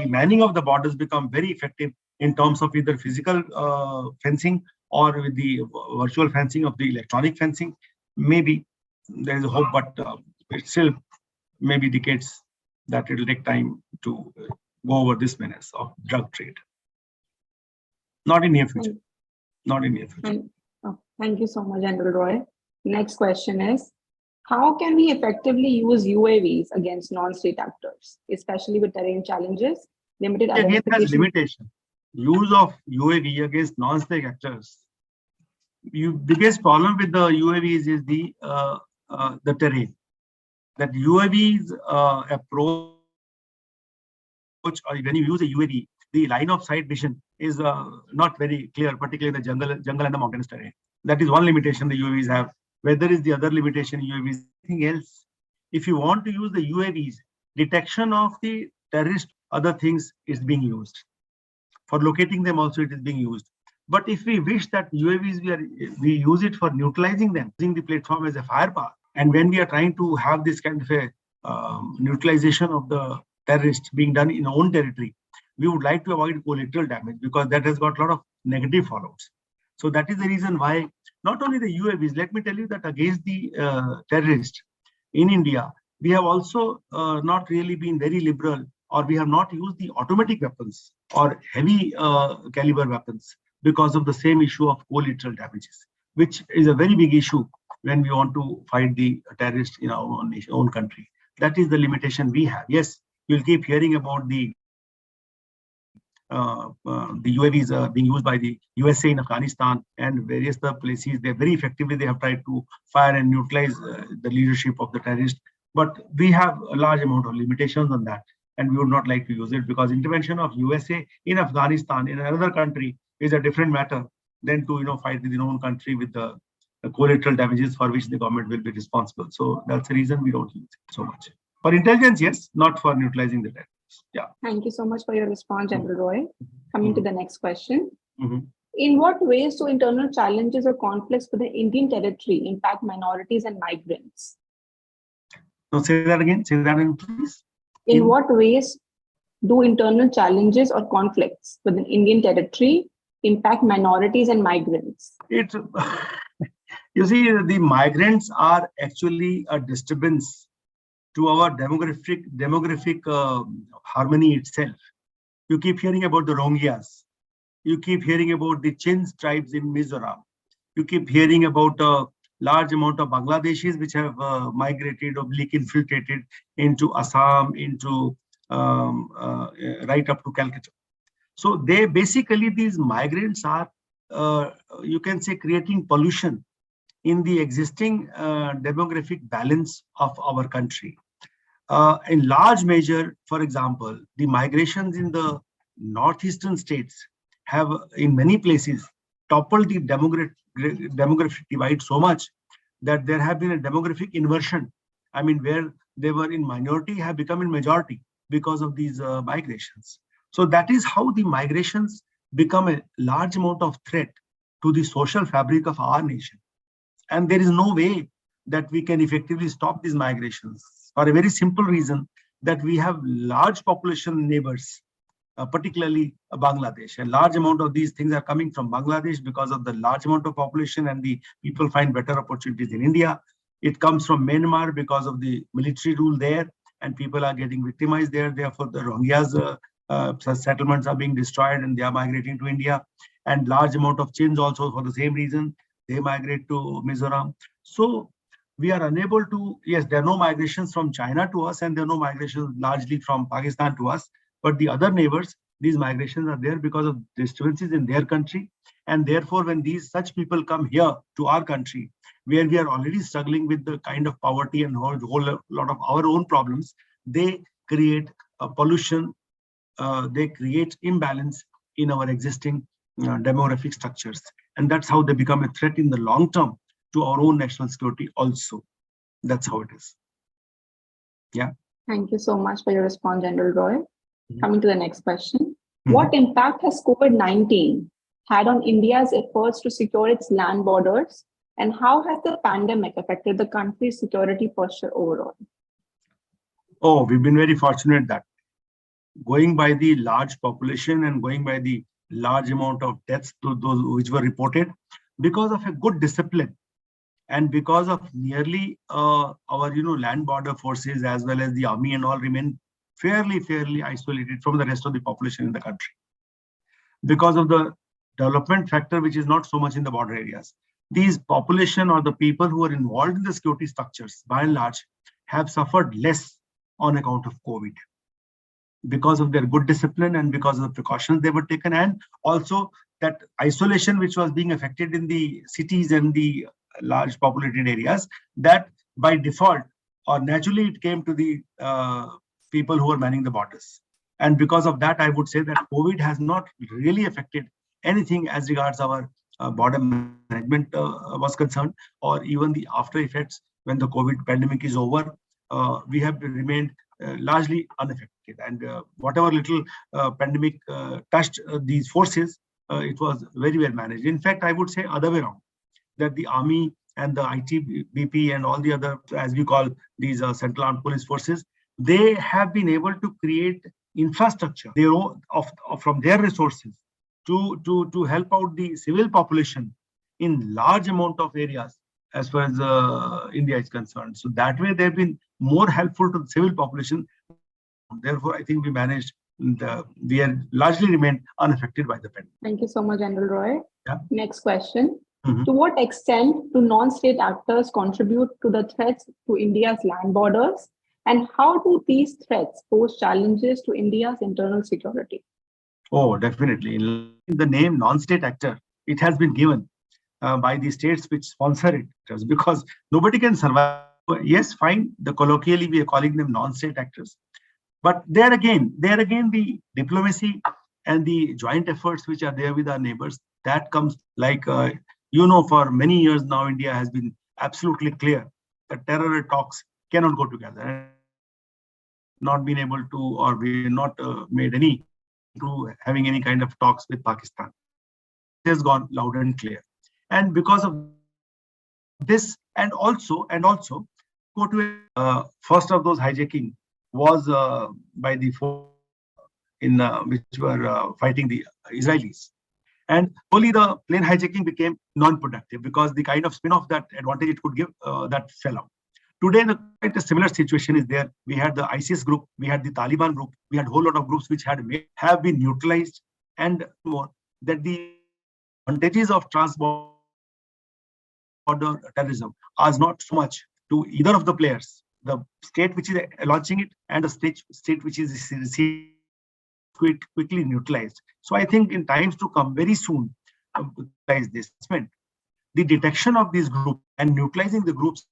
Speaker 2: manning of the borders become very effective in terms of either physical fencing or with the virtual fencing of the electronic fencing. Maybe there is a hope, but it still maybe decades that it will take time to go over this menace of drug trade. Not in near future. Not in near future.
Speaker 1: Thank you so much, General Roy. Next question is, How can we effectively use UAVs against non-state actors, especially with terrain challenges, limited
Speaker 2: Again, has
Speaker 1: identification?
Speaker 2: limitation. Use of UAV against non-state actors. Biggest problem with the UAVs is the terrain. That UAVs approach, or when you use a UAV, the line of sight vision is not very clear, particularly in the jungle and the mountainous terrain. That is one limitation the UAVs have. Weather is the other limitation UAVs. Anything else? If you want to use the UAVs, detection of the terrorist, other things is being used. For locating them also it is being used. But if we wish that UAVs, we use it for neutralizing them, using the platform as a firepower. And when we are trying to have this kind of a neutralization of the terrorists being done in our own territory, we would like to avoid collateral damage because that has got a lot of negative fallouts. So that is the reason why not only the UAVs, let me tell you that against the terrorists in India, we have also not really been very liberal, or we have not used the automatic weapons or heavy caliber weapons because of the same issue of collateral damages, which is a very big issue when we want to fight the terrorists in our own country. That is the limitation we have. Yes, you'll keep hearing about the UAVs being used by the USA in Afghanistan and various other places. They very effectively they have tried to fire and neutralize the leadership of the terrorists. But we have a large amount of limitations on that, and we would not like to use it because intervention of USA in Afghanistan in another country is a different matter than to fight within our own country with the collateral damages for which the government will be responsible. So that's the reason we don't use it so much. For intelligence, yes, not for neutralizing the terrorists. Yeah.
Speaker 1: Thank you so much for your response, General Roy. Coming to
Speaker 2: Mhm.
Speaker 1: the next question.
Speaker 2: Mhm.
Speaker 1: In what ways do internal challenges or conflicts within Indian territory impact minorities and migrants?
Speaker 2: No, say that again. Say that again, please.
Speaker 1: In what ways do internal challenges or conflicts within Indian territory impact minorities and migrants?
Speaker 2: It, you see, the migrants are actually a disturbance to our demographic harmony itself. You keep hearing about the Rohingyas. You keep hearing about the Chin tribes in Mizoram. You keep hearing about a large amount of Bangladeshis which have migrated, oblique infiltrated into Assam, into right up to Calcutta. So they basically, these migrants are, you can say, creating pollution in the existing demographic balance of our country. In large measure, for example, the migrations in the northeastern states have, in many places, toppled the demographic divide so much that there have been a demographic inversion. I mean, where they were in minority have become in majority because of these migrations. So that is how the migrations become a large amount of threat to the social fabric of our nation. And there is no way that we can effectively stop these migrations for a very simple reason that we have large population neighbors, particularly Bangladesh. A large amount of these things are coming from Bangladesh because of the large amount of population, and the people find better opportunities in India. It comes from Myanmar because of the military rule there, and people are getting victimized there. Therefore, the Rohingyas settlements are being destroyed and they are migrating to India. And large amount of Chins also for the same reason, they migrate to Mizoram. So we are unable to, yes, there are no migrations from China to us and there are no migrations largely from Pakistan to us, but the other neighbors, these migrations are there because of disturbances in their country. And therefore, when such people come here to our country, where we are already struggling with the kind of poverty and whole lot of our own problems, they create pollution, they create imbalance in our existing demographic structures. And that's how they become a threat in the long term to our own national security also. That's how it is. Yeah.
Speaker 1: Thank you so much for your response, General Roy. Coming to the next question.
Speaker 2: Mhm.
Speaker 1: What impact has COVID-19 had on India's efforts to secure its land borders? And how has the pandemic affected the country's security posture overall?
Speaker 2: Oh, we've been very fortunate that going by the large population and going by the large amount of deaths to those which were reported, because of a good discipline and because of nearly our land border forces as well as the army and all remain fairly isolated from the rest of the population in the country, because of the development factor which is not so much in the border areas. these population or the people who are involved in the security structures, by and large, have suffered less on account of COVID because of their good discipline and because of the precautions they were taken, and also that isolation which was being affected in the cities and the large populated areas, that by default or naturally it came to the people who are manning the borders. And because of that, I would say that COVID has not really affected anything as regards our border management was concerned, or even the after effects when the COVID pandemic is over. We have remained largely unaffected, and whatever little pandemic touched these forces, it was very well managed. In fact, I would say other way around, that the army and the ITBP and all the other, as we call these Central Armed Police Forces, they have been able to create infrastructure from their resources to help out the civil population in large amount of areas as far as India is concerned. So that way they've been more helpful to the civil population. Therefore, I think we managed, we have largely remained unaffected by the pandemic.
Speaker 1: Thank you so much, General Roy.
Speaker 2: Yeah.
Speaker 1: Next question. To what extent do non-state actors contribute to the threats to India's land borders? And how do these threats pose challenges to India's internal security?
Speaker 2: Oh, definitely. In the name non-state actor, it has been given by the states which sponsor it, because nobody can survive. Yes, fine. Colloquially, we are calling them non-state actors. But there again, the diplomacy and the joint efforts which are there with our neighbors, that comes like, for many years now, India has been absolutely clear that terror talks cannot go together. And not been able to, or we not made any to having any kind of talks with Pakistan. It has gone loud and clear. And because of this, and also, go to first of those hijacking was by the force in which were fighting the Israelis. And only the plane hijacking became non-productive because the kind of spin-off that advantage it could give, that fell out. Today, quite a similar situation is there. We had the ISIS group, we had the Taliban group, we had a whole lot of groups which have been neutralized, and more that the advantages of transborder terrorism are not so much to either of the players, the state which is launching it and the state which is receiving quickly neutralized. So I think in times to come, very soon, this the detection of these groups and neutralizing the groups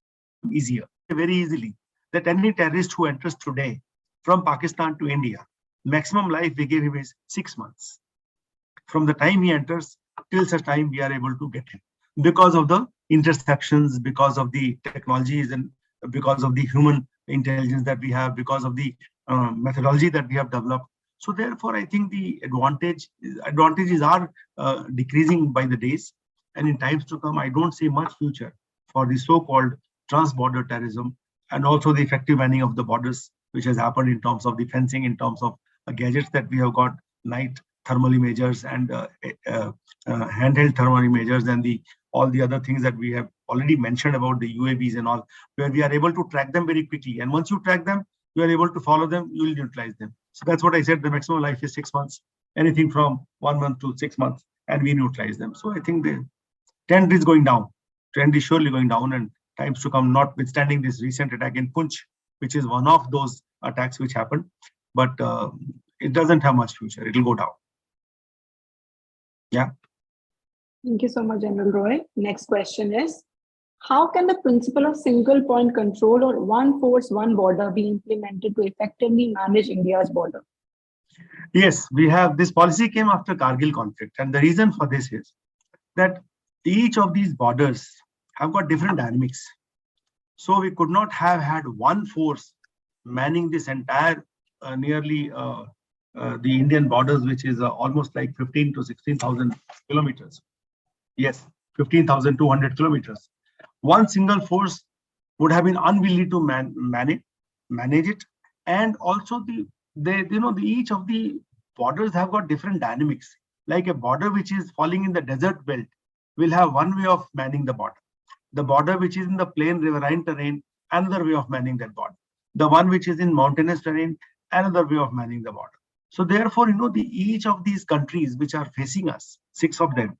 Speaker 2: easier, very easily. That any terrorist who enters today from Pakistan to India, maximum life we give him is 6 months. From the time he enters till such time we are able to get him, because of the interceptions, because of the technologies, and because of the human intelligence that we have, because of the methodology that we have developed. So therefore, I think the advantages are decreasing by the days, and in times to come, I don't see much future for the so-called transborder terrorism, and also the effective manning of the borders, which has happened in terms of the fencing, in terms of gadgets that we have got, night thermal imagers and handheld thermal imagers, and all the other things that we have already mentioned about the UAVs and all, where we are able to track them very quickly. And once you track them, you are able to follow them, you will neutralize them. So that's what I said, the maximum life is 6 months, anything from 1 month to 6 months, and we neutralize them. So I think the trend is going down. Trend is surely going down, and times to come, notwithstanding this recent attack in Punch, which is one of those attacks which happened, but it doesn't have much future. It will go down. Yeah.
Speaker 1: Thank you so much, General Roy. Next question is, how can the principle of single point control or one force, one border be implemented to effectively manage India's border?
Speaker 2: Yes, we have, this policy came after Kargil conflict. And the reason for this is that each of these borders have got different dynamics. So we could not have had one force manning this entire nearly the Indian borders, which is almost like 15 to 16,000 kilometers. Yes, 15,200 kilometers. One single force would have been unwilling to manage it, and also each of the borders have got different dynamics. Like a border which is falling in the desert belt will have one way of manning the border. The border which is in the plain riverine terrain, another way of manning that border. The one which is in mountainous terrain, another way of manning the border. So therefore, each of these countries which are facing us, 6 of them,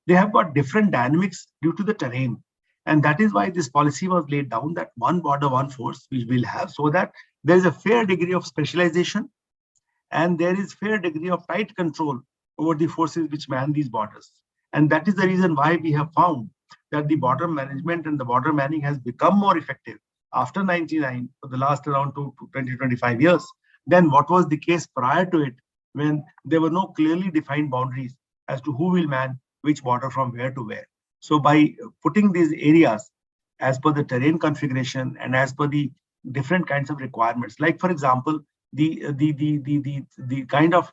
Speaker 2: they have got different dynamics due to the terrain. And that is why this policy was laid down, that one border, one force, which we'll have, so that there is a fair degree of specialization and there is fair degree of tight control over the forces which man these borders. And that is the reason why we have found that the border management and the border manning has become more effective after 99 for the last around 20-25 years than what was the case prior to it, when there were no clearly defined boundaries as to who will man which border from where to where. So by putting these areas as per the terrain configuration and as per the different kinds of requirements, like for example, the kind of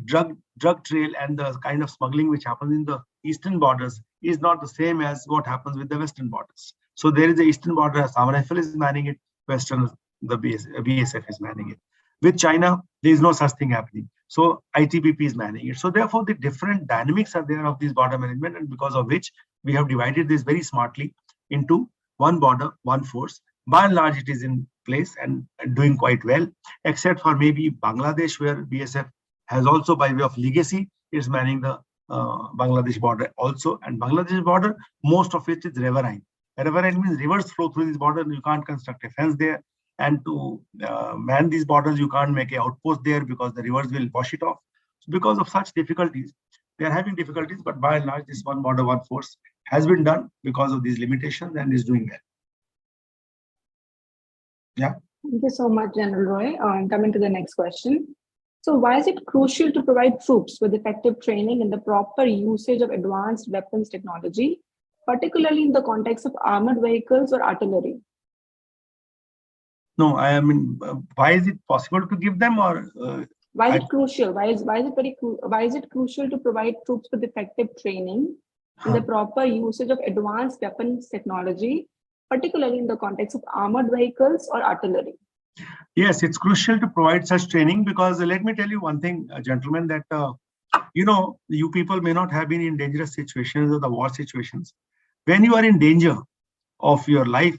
Speaker 2: drug trail and the kind of smuggling which happens in the eastern borders is not the same as what happens with the western borders. So there is the eastern border, Assam Rifles is manning it, western, the BSF is manning it. With China, there is no such thing happening. So ITBP is manning it. So therefore, the different dynamics are there of this border management, and because of which we have divided this very smartly into one border, one force. By and large, it is in place and doing quite well, except for maybe Bangladesh, where BSF has also, by way of legacy, is manning the Bangladesh border also. And Bangladesh border, most of it is riverine. Riverine means rivers flow through this border, and you can't construct a fence there. And to man these borders, you can't make an outpost there because the rivers will wash it off. So because of such difficulties, they are having difficulties, but by and large, this one border, one force has been done because of these limitations and is doing well. Yeah.
Speaker 1: Thank you so much, General Roy. Coming to the next question. So why is it crucial to provide troops with effective training in the proper usage of advanced weapons technology, particularly in the context of armored vehicles or artillery?
Speaker 2: No, I mean, why is it possible to give them, or
Speaker 1: why is it crucial? Why is it crucial to provide troops with effective training in the proper usage of advanced weapons technology, particularly in the context of armored vehicles or artillery?
Speaker 2: Yes, it's crucial to provide such training because let me tell you one thing, gentlemen, that you people may not have been in dangerous situations or the war situations. When you are in danger of your life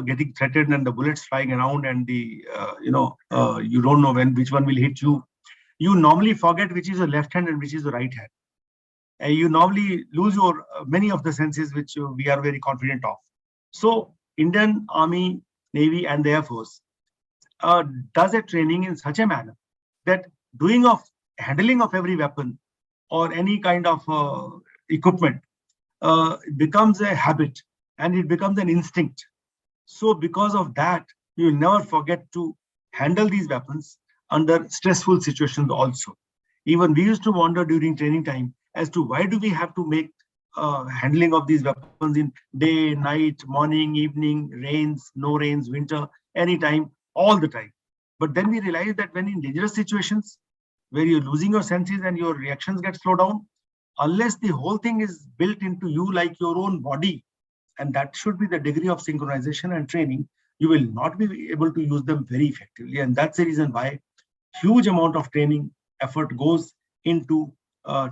Speaker 2: getting threatened and the bullets flying around and the you don't know which one will hit you, you normally forget which is your left hand and which is the right hand. And you normally lose your many of the senses which we are very confident of. So Indian Army, Navy and the Air Force does a training in such a manner that handling of every weapon or any kind of equipment becomes a habit and it becomes an instinct. So because of that, you will never forget to handle these weapons under stressful situations also. Even we used to wonder during training time as to why do we have to make handling of these weapons in day, night, morning, evening, rains, no rains, winter, anytime, all the time. But then we realized that when in dangerous situations where you're losing your senses and your reactions get slowed down, unless the whole thing is built into you like your own body, and that should be the degree of synchronization and training, you will not be able to use them very effectively. And that's the reason why huge amount of training effort goes into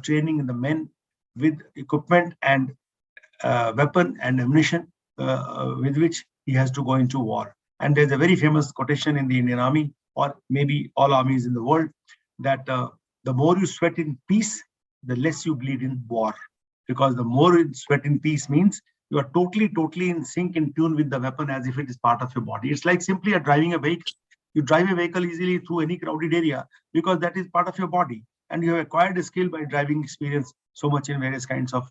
Speaker 2: training the men with equipment and weapon and ammunition with which he has to go into war. And there's a very famous quotation in the Indian Army, or maybe all armies in the world, that the more you sweat in peace, the less you bleed in war. Because the more you sweat in peace means you are totally in sync, in tune with the weapon as if it is part of your body. It's like simply driving a vehicle. You drive a vehicle easily through any crowded area because that is part of your body. And you have acquired a skill by driving experience so much in various kinds of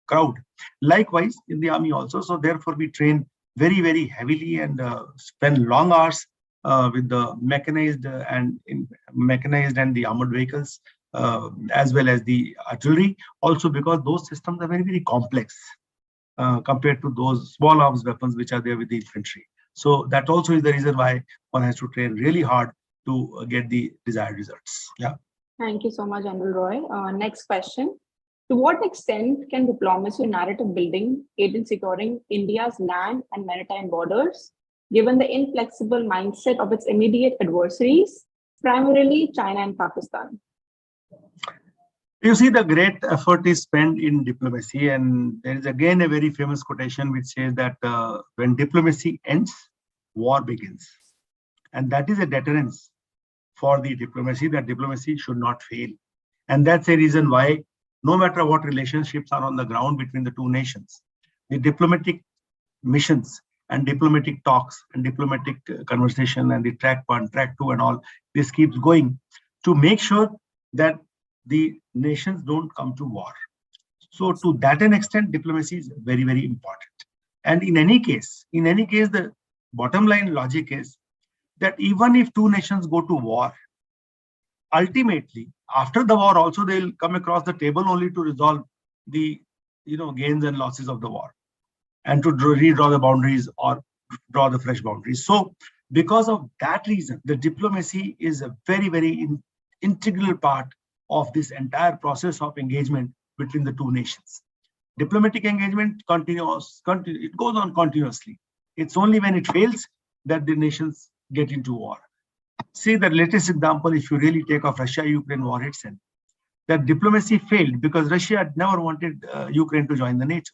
Speaker 2: crowd. Likewise, in the army also. So therefore, we train very, very heavily and spend long hours with the mechanized and the armored vehicles, as well as the artillery. Also because those systems are very, very complex compared to those small arms weapons which are there with the infantry. So that also is the reason why one has to train really hard to get the desired results. Yeah.
Speaker 1: Thank you so much, General Roy. Next question. To what extent can diplomacy and narrative building aid in securing India's land and maritime borders, given the inflexible mindset of its immediate adversaries, primarily China and Pakistan?
Speaker 2: You see, the great effort is spent in diplomacy, and there is again a very famous quotation which says that when diplomacy ends, war begins. And that is a deterrence for the diplomacy, that diplomacy should not fail. And that's a reason why no matter what relationships are on the ground between the two nations. The diplomatic missions and diplomatic talks and diplomatic conversation and the track 1, track 2 and all, this keeps going to make sure that the nations don't come to war. So to that an extent, diplomacy is very, very important. And in any case, the bottom line logic is that even if two nations go to war, ultimately, after the war also, they'll come across the table only to resolve the gains and losses of the war and to redraw the boundaries or draw the fresh boundaries. So because of that reason, the diplomacy is a very, very integral part of this entire process of engagement between the two nations. Diplomatic engagement continues, it goes on continuously. It's only when it fails that the nations get into war. See the latest example, if you really take of Russia-Ukraine war itself, that diplomacy failed because Russia had never wanted Ukraine to join the NATO.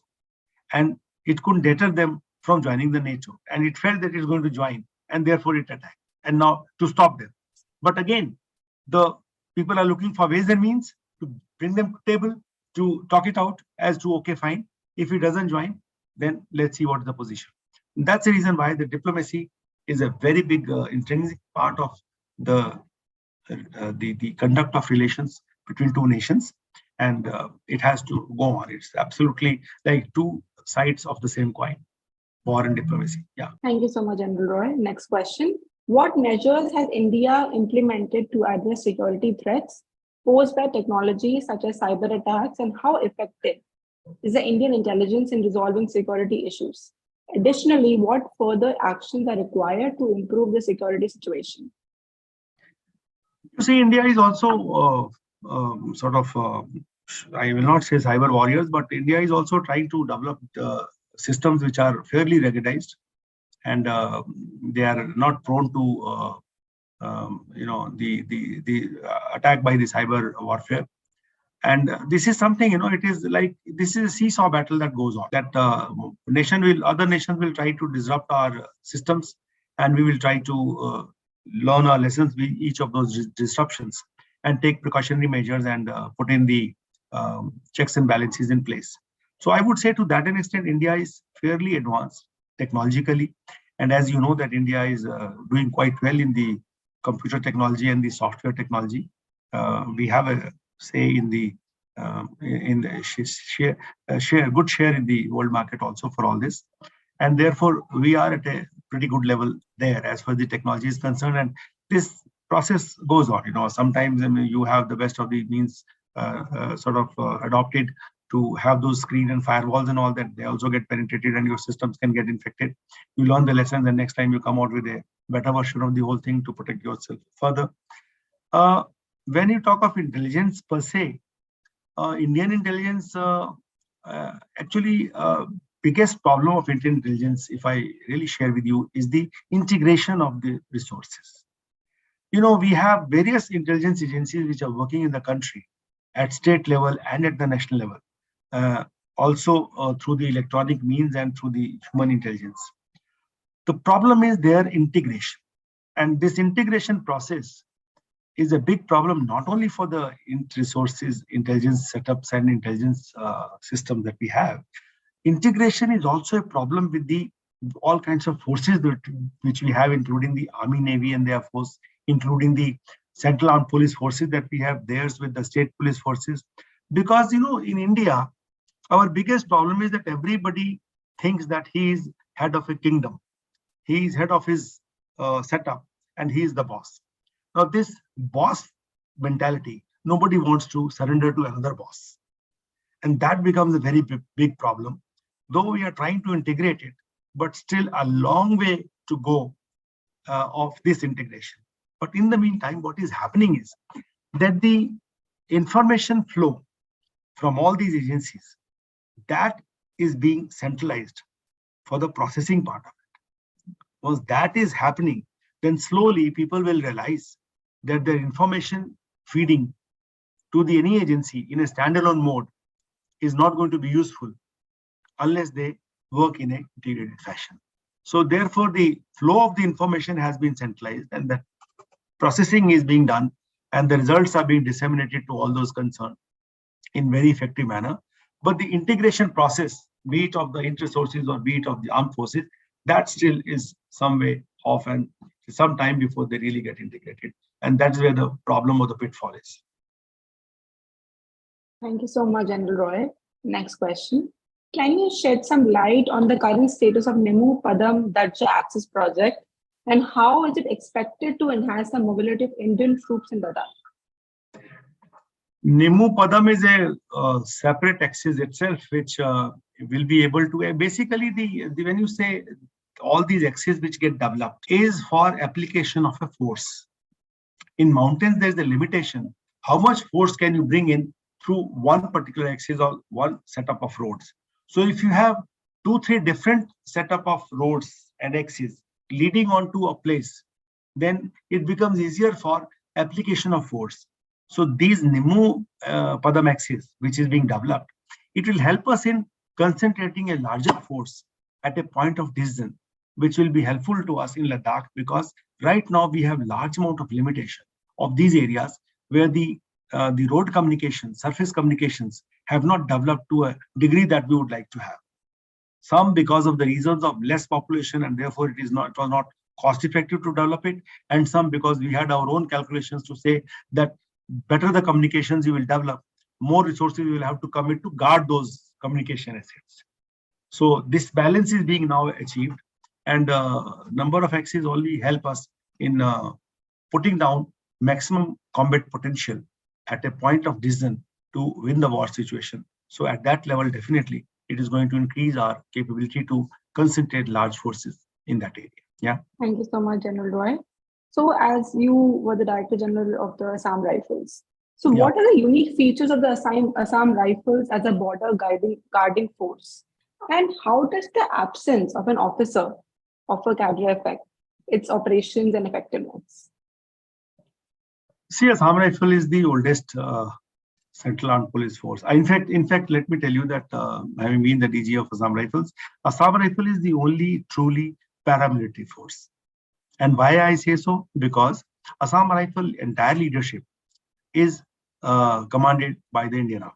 Speaker 2: And it couldn't deter them from joining the NATO. And it felt that it's going to join, and therefore it attacked. And now to stop them. But again, the people are looking for ways and means to bring them to the table, to talk it out as to, okay, fine. If he doesn't join, then let's see what's the position. And that's the reason why the diplomacy is a very big intrinsic part of the conduct of relations between two nations, and it has to go on. It's absolutely like two sides of the same coin, war and diplomacy. Yeah.
Speaker 1: Thank you so much, General Roy. Next question. What measures has India implemented to address security threats posed by technology such as cyber attacks, and how effective is the Indian intelligence in resolving security issues? Additionally, what further actions are required to improve the security situation?
Speaker 2: You see, India is also I will not say cyber warriors, but India is also trying to develop systems which are fairly ruggedized, and they are not prone to the attack by the cyber warfare. And this is something, it is like, this is a seesaw battle that goes on, that other nations will try to disrupt our systems, and we will try to learn our lessons with each of those disruptions and take precautionary measures and put in the checks and balances in place. So I would say to that an extent, India is fairly advanced technologically. And as you know, that India is doing quite well in the computer technology and the software technology. We have a say in the good share in the world market also for all this, and therefore we are at a pretty good level there as far as the technology is concerned. And this process goes on. Sometimes you have the best of the means adopted to have those screen and firewalls and all that. They also get penetrated and your systems can get infected. You learn the lessons, and next time you come out with a better version of the whole thing to protect yourself further. When you talk of intelligence per se, Indian intelligence, actually, biggest problem of Indian intelligence, if I really share with you, is the integration of the resources. We have various intelligence agencies which are working in the country at state level and at the national level, also through the electronic means and through the human intelligence. The problem is their integration, and this integration process is a big problem, not only for the resources, intelligence setups and intelligence systems that we have. Integration is also a problem with the all kinds of forces which we have, including the Army, Navy and their force, including the Central Armed Police Forces that we have, theirs with the state police forces. Because, in India, our biggest problem is that everybody thinks that he is head of a kingdom. He is head of his setup, and he is the boss. Now, this boss mentality, nobody wants to surrender to another boss. And that becomes a very big problem. Though we are trying to integrate it, but still a long way to go of this integration. But in the meantime, what is happening is that the information flow from all these agencies, that is being centralized for the processing part of it. Once that is happening, then slowly people will realize that their information feeding to any agency in a standalone mode is not going to be useful unless they work in a integrated fashion. So therefore, the flow of the information has been centralized, and the processing is being done, and the results are being disseminated to all those concerned. in very effective manner. But the integration process, be it of the inter-sources or be it of the armed forces, that still is some way off and some time before they really get integrated. And that's where the problem or the pitfall is.
Speaker 1: Thank you so much, General Roy. Next question. Can you shed some light on the current status of Nemu Padam Darja Access project and how is it expected to enhance the mobility of Indian troops in Ladakh?
Speaker 2: Nemu Padam is a separate axis itself, which will be able to basically when you say all these axes which get developed is for application of a force. In mountains, there's a limitation. How much force can you bring in through one particular axis or one setup of roads? So if you have 2-3 different setup of roads and axes leading on to a place, then it becomes easier for application of force. So these Nemu Padam axis, which is being developed, it will help us in concentrating a larger force at a point of decision, which will be helpful to us in Ladakh, because right now we have large amount of limitation of these areas where the road communications, surface communications have not developed to a degree that we would like to have. Some because of the reasons of less population and therefore it was not cost effective to develop it, and some because we had our own calculations to say that better the communications you will develop, more resources you will have to commit to guard those communication assets. So this balance is being now achieved, and number of axes only help us in putting down maximum combat potential at a point of decision to win the war situation. So at that level, definitely, it is going to increase our capability to concentrate large forces in that area. Yeah.
Speaker 1: Thank you so much, General Roy. So as you were the Director General of the Assam Rifles, so what are the unique features of the Assam Rifles as a border guarding force? And how does the absence of an officer offer cadre affect its operations and effectiveness?
Speaker 2: See, Assam Rifle is the oldest Central Armed Police Force. In fact, let me tell you that having been the DG of Assam Rifles, Assam Rifle is the only truly paramilitary force. And why I say so? Because Assam Rifle entire leadership is commanded by the Indian Army.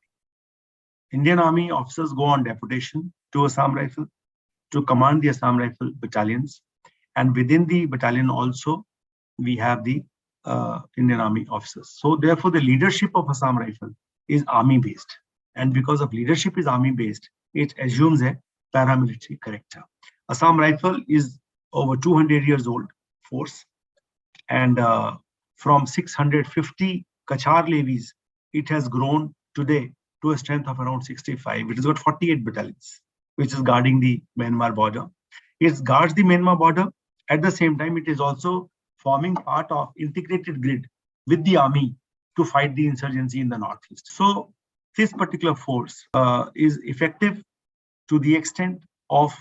Speaker 2: Indian Army officers go on deputation to Assam Rifle to command the Assam Rifle battalions. And within the battalion also, we have the Indian Army officers. So therefore, the leadership of Assam Rifle is army-based. And because of leadership is army-based, it assumes a paramilitary character. Assam Rifle is over 200 years old force. And from 650 Kachar levies, it has grown today to a strength of around 65. It has got 48 battalions, which is guarding the Myanmar border. It guards the Myanmar border. At the same time, it is also forming part of integrated grid with the army to fight the insurgency in the northeast. So this particular force is effective to the extent of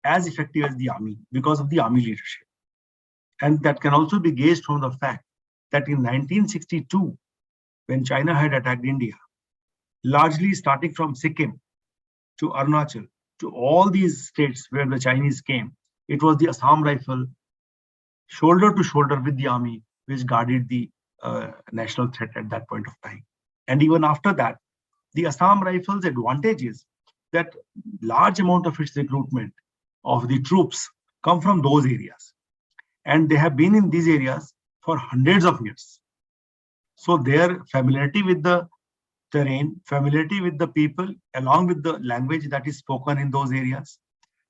Speaker 2: as effective as the army because of the army leadership. And that can also be gauged from the fact that in 1962, when China had attacked India, largely starting from Sikkim to Arunachal, to all these states where the Chinese came, it was the Assam Rifle shoulder to shoulder with the army which guarded the national threat at that point of time. And even after that, the Assam Rifles' advantage is that large amount of its recruitment of the troops come from those areas. And they have been in these areas for hundreds of years. So their familiarity with the terrain, familiarity with the people, along with the language that is spoken in those areas,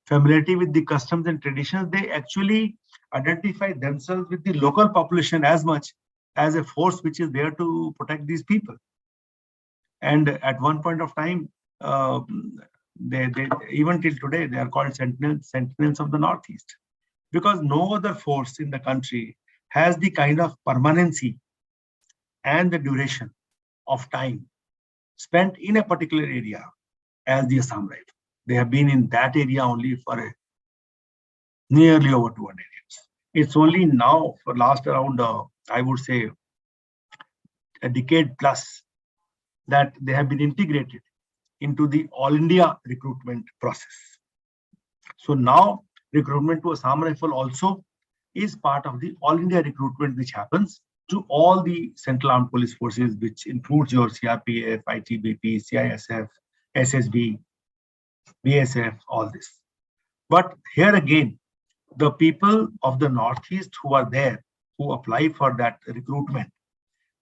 Speaker 2: familiarity with the customs and traditions, they actually identify themselves with the local population as much as a force which is there to protect these people. And at one point of time, they even till today, they are called sentinels of the Northeast, because no other force in the country has the kind of permanency and the duration of time spent in a particular area as the Assam Rifle. They have been in that area only for nearly over 200 years. It's only now for last around, I would say, a decade plus that they have been integrated into the All India recruitment process. So now recruitment to Assam Rifle also is part of the All India recruitment which happens to all the Central Armed Police Forces, which includes your CRPF, ITBP, CISF, SSB, BSF, all this. But here again, the people of the Northeast who are there, who apply for that recruitment,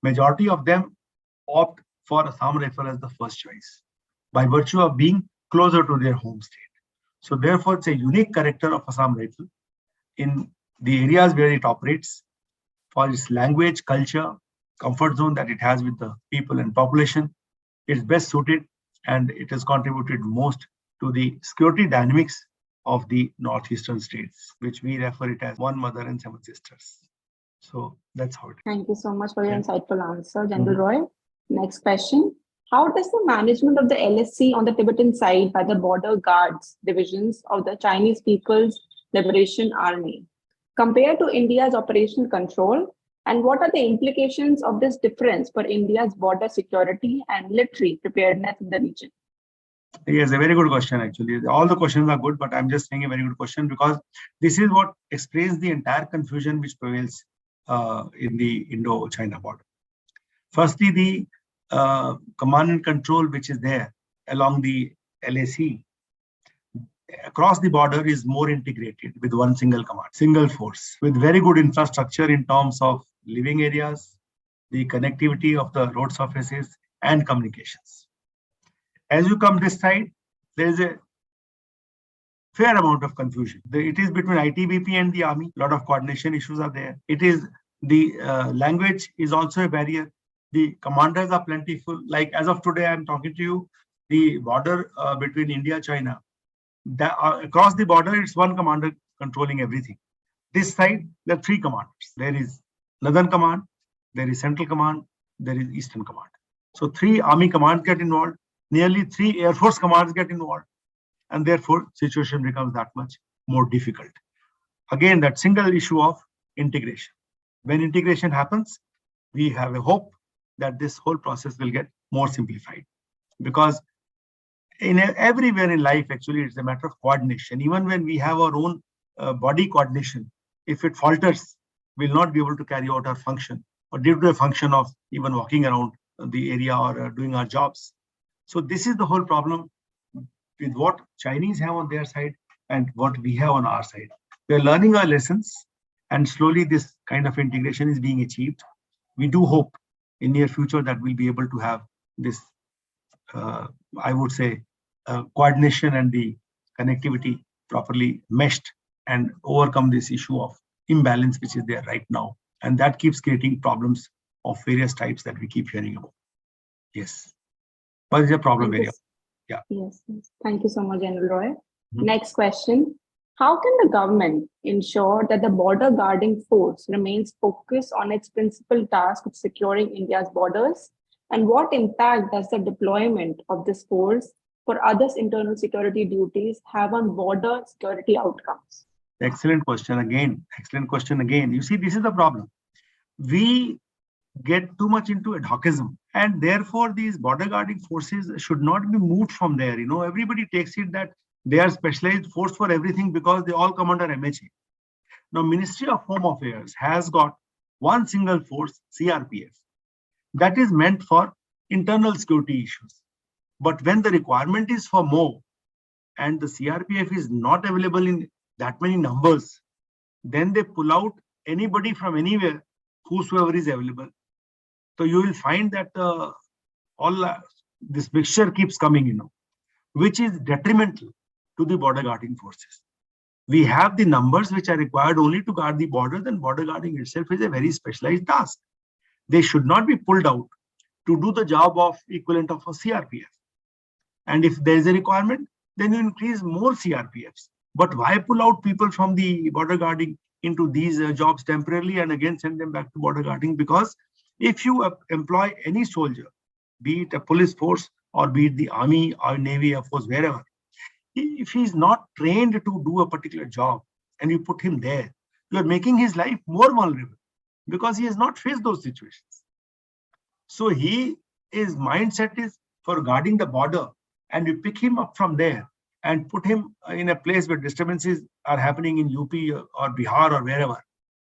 Speaker 2: majority of them opt for Assam Rifle as the first choice by virtue of being closer to their home state. So therefore, it's a unique character of Assam Rifle in the areas where it operates, for its language, culture, comfort zone that it has with the people and population. It's best suited, and it has contributed most to the security dynamics of the northeastern states, which we refer it as one mother and seven sisters. So that's how it is.
Speaker 1: Thank you so much for your insightful answer, General Roy. Next question. How does the management of the LSC on the Tibetan side by the border guards divisions of the Chinese People's Liberation Army compare to India's operational control? And what are the implications of this difference for India's border security and military preparedness in the region?
Speaker 2: Yes, a very good question, actually. All the questions are good, but I'm just saying a very good question because this is what explains the entire confusion which prevails in the Indo-China border. Firstly, the command and control which is there along the LAC across the border is more integrated with one single command, single force, with very good infrastructure in terms of living areas, the connectivity of the road surfaces, and communications. As you come this side, there is a fair amount of confusion. It is between ITBP and the army. A lot of coordination issues are there. It is the language is also a barrier. The commanders are plentiful. Like as of today, I'm talking to you, the border between India, China, across the border, it's one commander controlling everything. This side, there are three commanders. There is Northern Command, there is Central Command, there is Eastern Command. So 3 army commands get involved, nearly 3 Air Force commands get involved, and therefore situation becomes that much more difficult. Again, that single issue of integration. When integration happens, we have a hope that this whole process will get more simplified, because everywhere in life, actually, it's a matter of coordination. Even when we have our own body coordination, if it falters, we'll not be able to carry out our function, or due to a function of even walking around the area or doing our jobs. So this is the whole problem with what Chinese have on their side and what we have on our side. We're learning our lessons, and slowly this kind of integration is being achieved. We do hope in near future that we'll be able to have this, I would say, coordination and the connectivity properly meshed and overcome this issue of imbalance which is there right now. And that keeps creating problems of various types that we keep hearing about. Yes. What is the problem area? Yeah.
Speaker 1: Yes. Thank you so much, General Roy. Next question. How can the government ensure that the border guarding force remains focused on its principal task of securing India's borders? And what impact does the deployment of this force for other internal security duties have on border security outcomes?
Speaker 2: Excellent question again. Excellent question again. You see, this is the problem. We get too much into ad hocism, and therefore these border guarding forces should not be moved from there. You know, everybody takes it that they are specialized force for everything because they all come under MHA. Now, Ministry of Home Affairs has got one single force, CRPF, that is meant for internal security issues. But when the requirement is for more, and the CRPF is not available in that many numbers, then they pull out anybody from anywhere, whosoever is available. So you will find that this mixture keeps coming, you know, which is detrimental to the border guarding forces. We have the numbers which are required only to guard the border, then border guarding itself is a very specialized task. They should not be pulled out to do the job of equivalent of a CRPF. And if there is a requirement, then you increase more CRPFs. But why pull out people from the border guarding into these jobs temporarily and again send them back to border guarding? Because if you employ any soldier, be it a police force or be it the army or navy, air force, wherever, if he's not trained to do a particular job and you put him there, you are making his life more vulnerable because he has not faced those situations. So his mindset is for guarding the border, and you pick him up from there and put him in a place where disturbances are happening in UP or Bihar or wherever.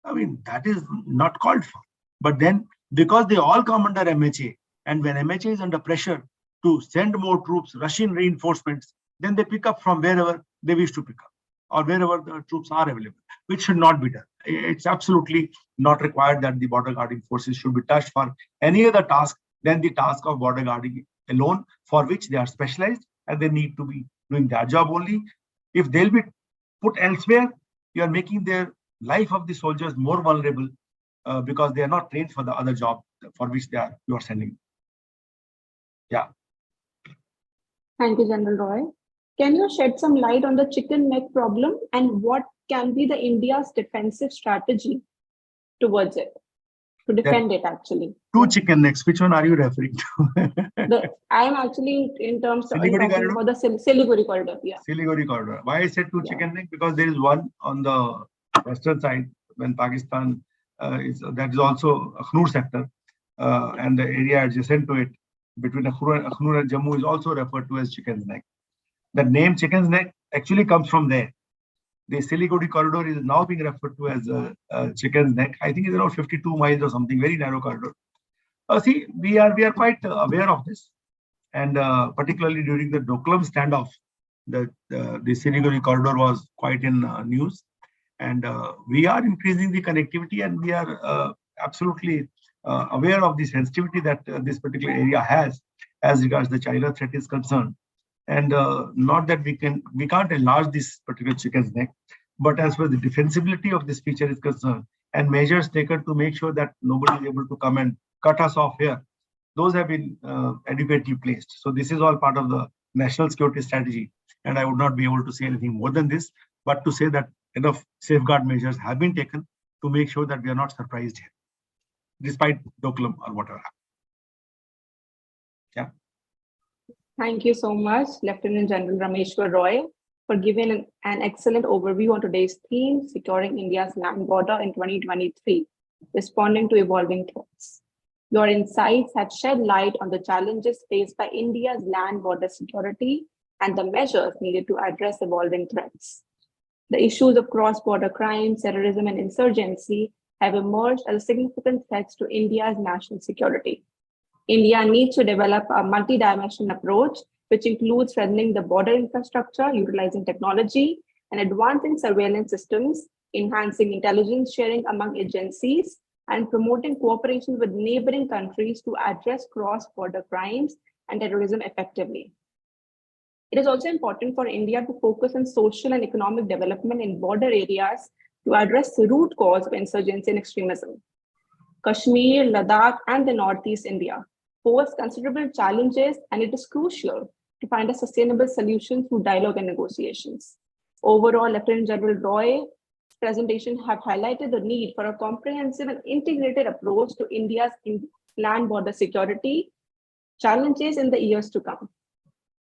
Speaker 2: I mean, that is not called for. But then, because they all come under MHA, and when MHA is under pressure to send more troops, Russian reinforcements, then they pick up from wherever they wish to pick up, or wherever the troops are available, which should not be done. It's absolutely not required that the border guarding forces should be touched for any other task than the task of border guarding alone, for which they are specialized and they need to be doing their job only. If they'll be put elsewhere, you are making their life of the soldiers more vulnerable because they are not trained for the other job for which you are sending. Yeah.
Speaker 1: Thank you, General Roy. Can you shed some light on the chicken neck problem and what can be the India's defensive strategy towards it, to defend it actually?
Speaker 2: Two chicken necks, which one are you referring to?
Speaker 1: I am actually in terms of
Speaker 2: Siliguri
Speaker 1: talking about the Siliguri corridor. Yeah.
Speaker 2: Siliguri corridor. Why I said two chicken neck? Because there is one on the western side when Pakistan that is also Akhnur sector, and the area adjacent to it between Akhnur and Jammu is also referred to as Chicken's Neck. The name Chicken's Neck actually comes from there. The Siliguri corridor is now being referred to as Chicken's Neck. I think it's around 52 miles or something, very narrow corridor. See, we are quite aware of this, and particularly during the Doklam standoff, the Siliguri corridor was quite in news, and we are increasing the connectivity, and we are absolutely aware of the sensitivity that this particular area has as regards the China threat is concerned. And not that we can't enlarge this particular Chicken's Neck, but as far as the defensibility of this feature is concerned, and measures taken to make sure that nobody is able to come and cut us off here, those have been adequately placed. So this is all part of the national security strategy, and I would not be able to say anything more than this, but to say that enough safeguard measures have been taken to make sure that we are not surprised here, despite Doklam or whatever happened. Yeah.
Speaker 1: Thank you so much, Lieutenant General Rameshwar Roy, for giving an excellent overview on today's theme, securing India's land border in 2023, responding to evolving threats. Your insights have shed light on the challenges faced by India's land border security and the measures needed to address evolving threats. The issues of cross-border crime, terrorism, and insurgency have emerged as significant threats to India's national security. India needs to develop a multi-dimensional approach, which includes strengthening the border infrastructure, utilizing technology, and advancing surveillance systems, enhancing intelligence sharing among agencies, and promoting cooperation with neighboring countries to address cross-border crimes and terrorism effectively. It is also important for India to focus on social and economic development in border areas to address the root cause of insurgency and extremism. Kashmir, Ladakh, and the Northeast India pose considerable challenges, and it is crucial to find a sustainable solution through dialogue and negotiations. Overall, Lieutenant General Roy's presentation have highlighted the need for a comprehensive and integrated approach to India's land border security challenges in the years to come.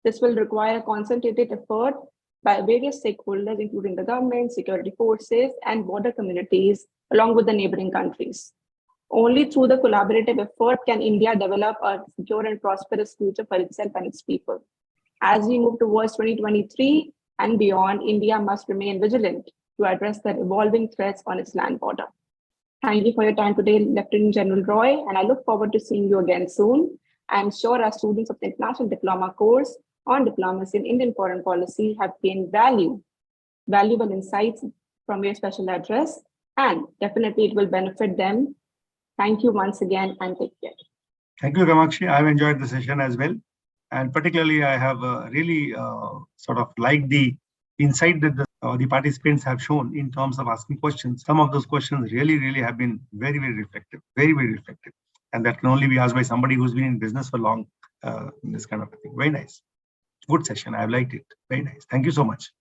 Speaker 1: This will require a concentrated effort by various stakeholders, including the government, security forces, and border communities, along with the neighboring countries. Only through the collaborative effort can India develop a secure and prosperous future for itself and its people. As we move towards 2023 and beyond, India must remain vigilant to address the evolving threats on its land border. Thank you for your time today, Lieutenant General Roy, and I look forward to seeing you again soon. I'm sure our students of the International Diploma course on Diplomacy and Indian Foreign Policy have gained valuable insights from your special address, and definitely it will benefit them. Thank you once again, and take care.
Speaker 2: Thank you, Kamakshi. I've enjoyed the session as well. And particularly, I have really sort of liked the insight that the participants have shown in terms of asking questions. Some of those questions really have been very reflective, very reflective. And that can only be asked by somebody who's been in business for long, in this kind of a thing. Very nice. Good session. I've liked it. Very nice. Thank you so much.